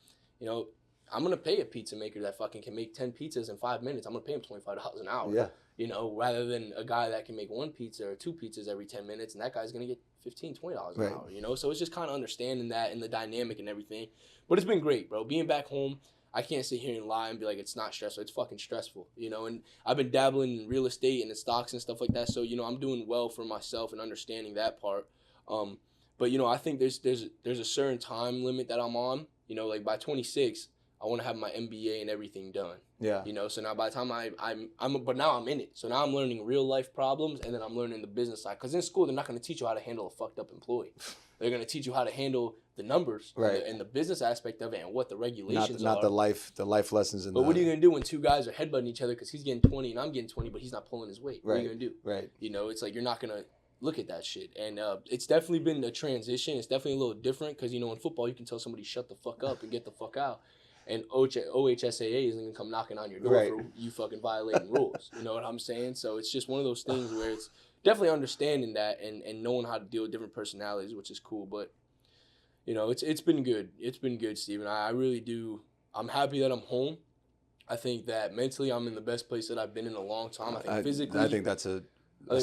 You know, I'm going to pay a pizza maker that fucking can make 10 pizzas in 5 minutes. I'm going to pay him $25 an hour. Yeah. You know, rather than a guy that can make 1 pizza or 2 pizzas every 10 minutes, and that guy's going to get $15, $20 an hour, you know? So it's just kind of understanding that and the dynamic and everything. But it's been great, bro. Being back home, I can't sit here and lie and be like, it's not stressful. It's fucking stressful, you know? And I've been dabbling in real estate and in stocks and stuff like that. So, you know, I'm doing well for myself and understanding that part. But, you know, I think there's a certain time limit that I'm on. You know, like by 26, I want to have my MBA and everything done. Yeah. You know, so now by the time but now I'm in it. So now I'm learning real life problems, and then I'm learning the business side. Because in school, they're not going to teach you how to handle a fucked up employee. They're going to teach you how to handle the numbers and the business aspect of it and what the regulations not are. the life lessons. But what are you going to do when 2 guys are headbutting each other because he's getting 20 and I'm getting 20, but he's not pulling his weight? What are you going to do? Right. You know, it's like you're not going to look at that shit. And it's definitely been a transition. It's definitely a little different because, you know, in football, you can tell somebody shut the fuck up and get the fuck out. And OHSAA isn't going to come knocking on your door for you fucking violating rules. You know what I'm saying? So it's just one of those things where it's definitely understanding that and knowing how to deal with different personalities, which is cool. But, you know, it's been good. It's been good, Steven. I really do. I'm happy that I'm home. I think that mentally I'm in the best place that I've been in a long time. I think physically. I think that's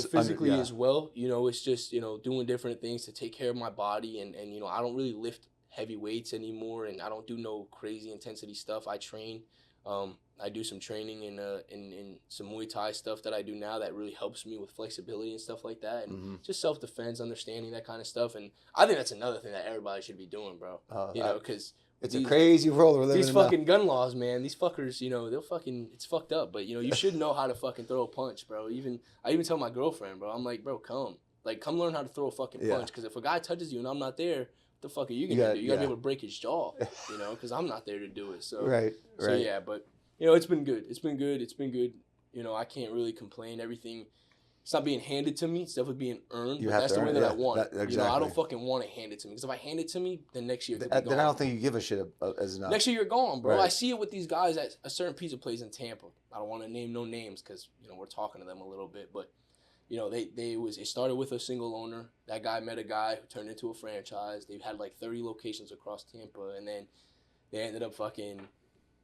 physically as well. You know, it's just, you know, doing different things to take care of my body. And you know, I don't really lift heavy weights anymore, and I don't do no crazy intensity stuff. I train. I do some training in some Muay Thai stuff that I do now that really helps me with flexibility and stuff like that, and just self-defense, understanding that kind of stuff. And I think that's another thing that everybody should be doing, bro. You know, because it's a crazy world we're living in. These fucking gun laws, man. These fuckers, you know, it's fucked up. But you know, you should know how to fucking throw a punch, bro. I even tell my girlfriend, bro. I'm like, bro, come learn how to throw a fucking punch. Because if a guy touches you and I'm not there, the fuck are you gonna do? You gotta be able to break his jaw, you know, because I'm not there to do it. So So yeah, but you know, it's been good. It's been good. You know, I can't really complain. Everything, it's not being handed to me. It's definitely being earned. But that's the way that I want it. Exactly. You know, I don't fucking want it handed to me, because if I hand it to me, then next year then I don't think you give a shit as enough. Next year you're gone, bro. I see it with these guys at a certain pizza place in Tampa. I don't want to name no names because, you know, we're talking to them a little bit, but. You know, it started with a single owner. That guy met a guy who turned into a franchise. They've had like 30 locations across Tampa, and then they ended up fucking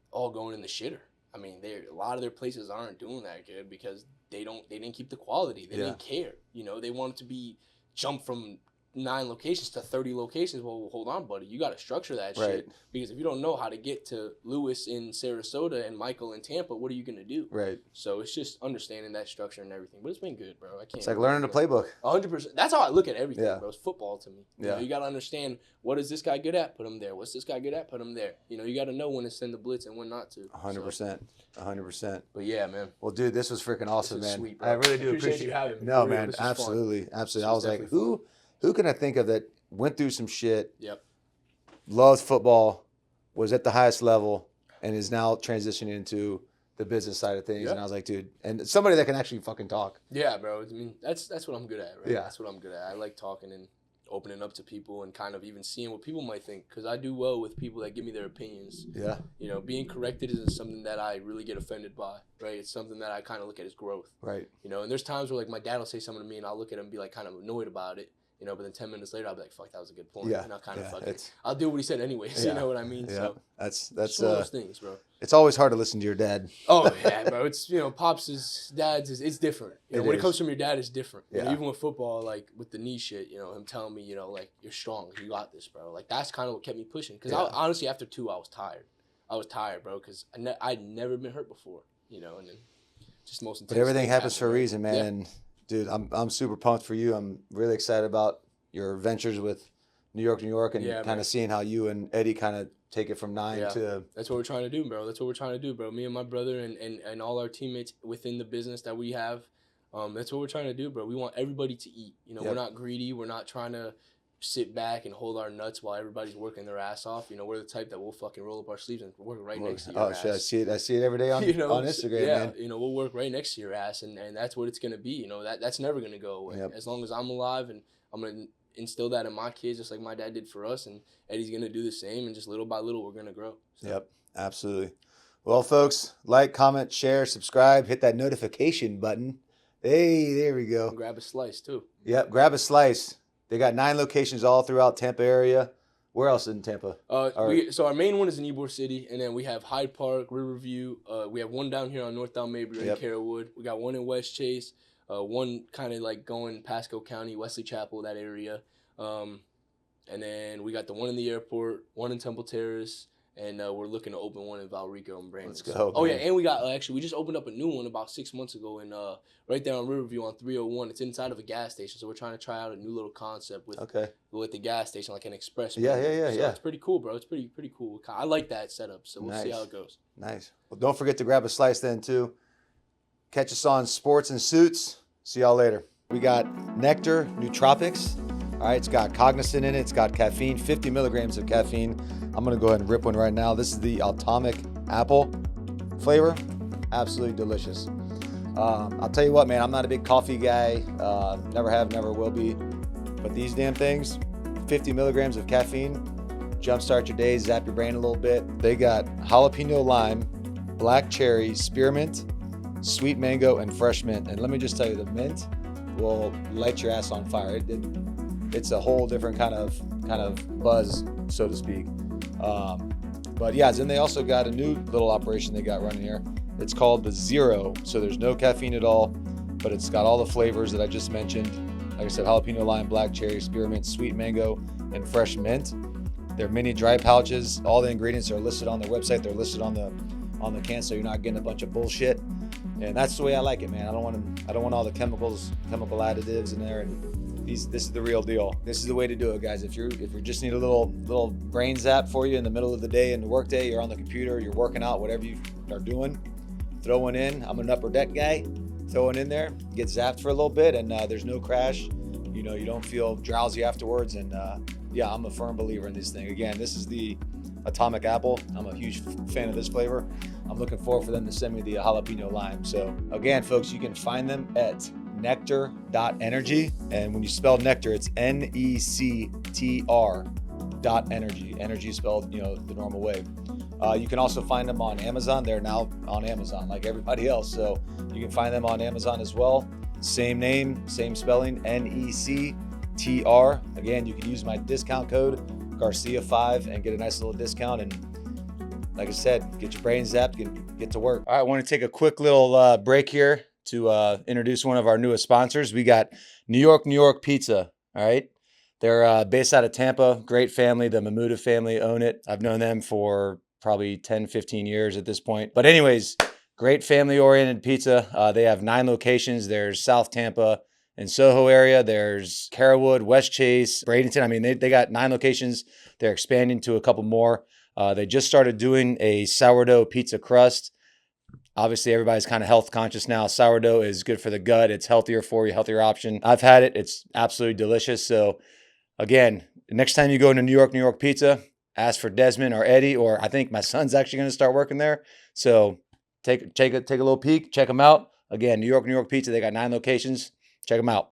all going in the shitter. I mean, a lot of their places aren't doing that good because they didn't keep the quality. They didn't care. You know, they wanted to be jumped from 9 locations to 30 locations. Well, hold on, buddy. You got to structure that shit, because if you don't know how to get to Lewis in Sarasota and Michael in Tampa, what are you gonna do? Right. So it's just understanding that structure and everything. But it's been good, bro. It's like learning the playbook. 100%. That's how I look at everything, bro. It's football to me. You know, you got to understand, what is this guy good at? Put him there. What's this guy good at? Put him there. You know, you got to know when to send the blitz and when not to. 100%. 100%. But yeah, man. Well, dude, this was freaking awesome, man. Sweet, bro. I really do appreciate you having me. No, man, absolutely. I was like, who can I think of that went through some shit, loves football, was at the highest level, and is now transitioning into the business side of things? And I was like, dude, and somebody that can actually fucking talk. Yeah, bro. I mean, that's what I'm good at, right? Yeah. That's what I'm good at. I like talking, and opening up to people and kind of even seeing what people might think, because I do well with people that give me their opinions. Yeah. You know, being corrected isn't something that I really get offended by, right? It's something that I kind of look at as growth. Right. You know, and there's times where like my dad will say something to me and I'll look at him and be like kind of annoyed about it. You know, but then 10 minutes later, I'll be like, fuck, that was a good point. Yeah. And I'll kind of Yeah. I'll do what he said anyways. Yeah. You know what I mean? Yeah. So That's it's one of those things, bro. It's always hard to listen to your dad. Oh, yeah, bro. It's, you know, Pops' dad's, it's different. You know, It when is. it comes from your dad, it's different. You know, Yeah. even with football, like with the knee shit, you know, him telling me, you know, like, you're strong. You got this, bro. Like, that's kind of what kept me pushing. Because Yeah. honestly, after 2, I was tired. I was tired, bro, because I'd never been hurt before, you know, and then just most intense. But everything things happens for a happen, right? reason, man. Yeah. And dude, I'm super pumped for you. I'm really excited about your ventures with New York, and Yeah, kind man. of seeing how you and Eddie kind of take it from 9 Yeah. to. That's what we're trying to do, bro. That's what we're trying to do, bro. Me and my brother and all our teammates within the business that we have, that's what we're trying to do, bro. We want everybody to eat. You know, Yep. we're not greedy. We're not trying to sit back and hold our nuts while everybody's working their ass off. You know, we're the type that will fucking roll up our sleeves and work right next to your Oh ass. shit, I see it every day on You know, on Instagram, yeah, man. you know, we'll work right next to your ass, and that's what it's gonna be. You know, that's never gonna go away. Yep. As long as I'm alive, and I'm gonna instill that in my kids, just like my dad did for us, and Eddie's gonna do the same, and just little by little, we're gonna grow. So. Yep, absolutely. Well, folks, like, comment, share, subscribe, hit that notification button. Hey, there we go. And grab a slice too. Yep, grab a slice. They got 9 locations all throughout Tampa area. Where else in Tampa? So our main one is in Ybor City, and then we have Hyde Park, Riverview. We have one down here on North Down Mabry in Carrollwood. We got one in West Chase. One kind of like going Pasco County, Wesley Chapel, that area. And then we got the one in the airport, one in Temple Terrace, and we're looking to open one in Valrico and Brandon. Let's go. Oh, man. yeah, and we got actually we just opened up a new one about 6 months ago in right there on Riverview on 301. It's inside of a gas station, so we're trying to try out a new little concept with the gas station, like an express. Yeah. So it's pretty cool, bro. It's pretty cool. I like that setup, so we'll see Nice. how it goes. Nice. Well, don't forget to grab a slice then too. Catch us on Sports and Suits. See y'all later. We got Nectar Nootropics. All right, it's got cognizant in it. It's got caffeine, 50 milligrams of caffeine. I'm gonna go ahead and rip one right now. This is the Atomic Apple flavor. Absolutely delicious. I'll tell you what, man, I'm not a big coffee guy. Never have, never will be. But these damn things, 50 milligrams of caffeine, jumpstart your day, zap your brain a little bit. They got jalapeno lime, black cherry, spearmint, sweet mango, and fresh mint. And let me just tell you, the mint will light your ass on fire. It's a whole different kind of buzz, so to speak. But yeah, then they also got a new little operation they got running here. It's called the Zero. So there's no caffeine at all, but it's got all the flavors that I just mentioned. Like I said, jalapeno lime, black cherry, spearmint, sweet mango, and fresh mint. They're mini dry pouches. All the ingredients are listed on their website. They're listed on the can, so you're not getting a bunch of bullshit. And that's the way I like it, man. I don't want all the chemical additives in there. And this is the real deal. This is the way to do it, guys. If you just need a little brain zap for you in the middle of the day, in the work day, you're on the computer, you're working out, whatever you are doing, throw one in. I'm an upper deck guy. Throw one in there, get zapped for a little bit, and there's no crash. You know, you don't feel drowsy afterwards. And yeah, I'm a firm believer in this thing. Again, this is the Atomic Apple. I'm a huge fan of this flavor. I'm looking forward for them to send me the jalapeno lime. So again, folks, you can find them at nectar.energy. And when you spell nectar, it's NECTR.energy. Energy is spelled, the normal way. You can also find them on Amazon. They're now on Amazon like everybody else. So you can find them on Amazon as well. Same name, same spelling, NECTR. Again, you can use my discount code Garcia5 and get a nice little discount. And like I said, get your brain zapped, get to work. All right, I want to take a quick little break here to introduce one of our newest sponsors. We got New York Pizza. All right. They're based out of Tampa. Great family. The Mamudi family own it. I've known them for probably 10, 15 years at this point. But anyways, great family-oriented pizza. They have 9 locations. There's South Tampa and Soho area. There's Carrollwood, West Chase, Bradenton. I mean, they got 9 locations. They're expanding to a couple more. They just started doing a sourdough pizza crust. Obviously, everybody's kind of health conscious now. Sourdough is good for the gut. It's healthier for you, healthier option. I've had it. It's absolutely delicious. So again, next time you go into New York Pizza, ask for Desmond or Eddie, or I think my son's actually going to start working there. So take a little peek, check them out. Again, New York Pizza. They got 9 locations. Check them out.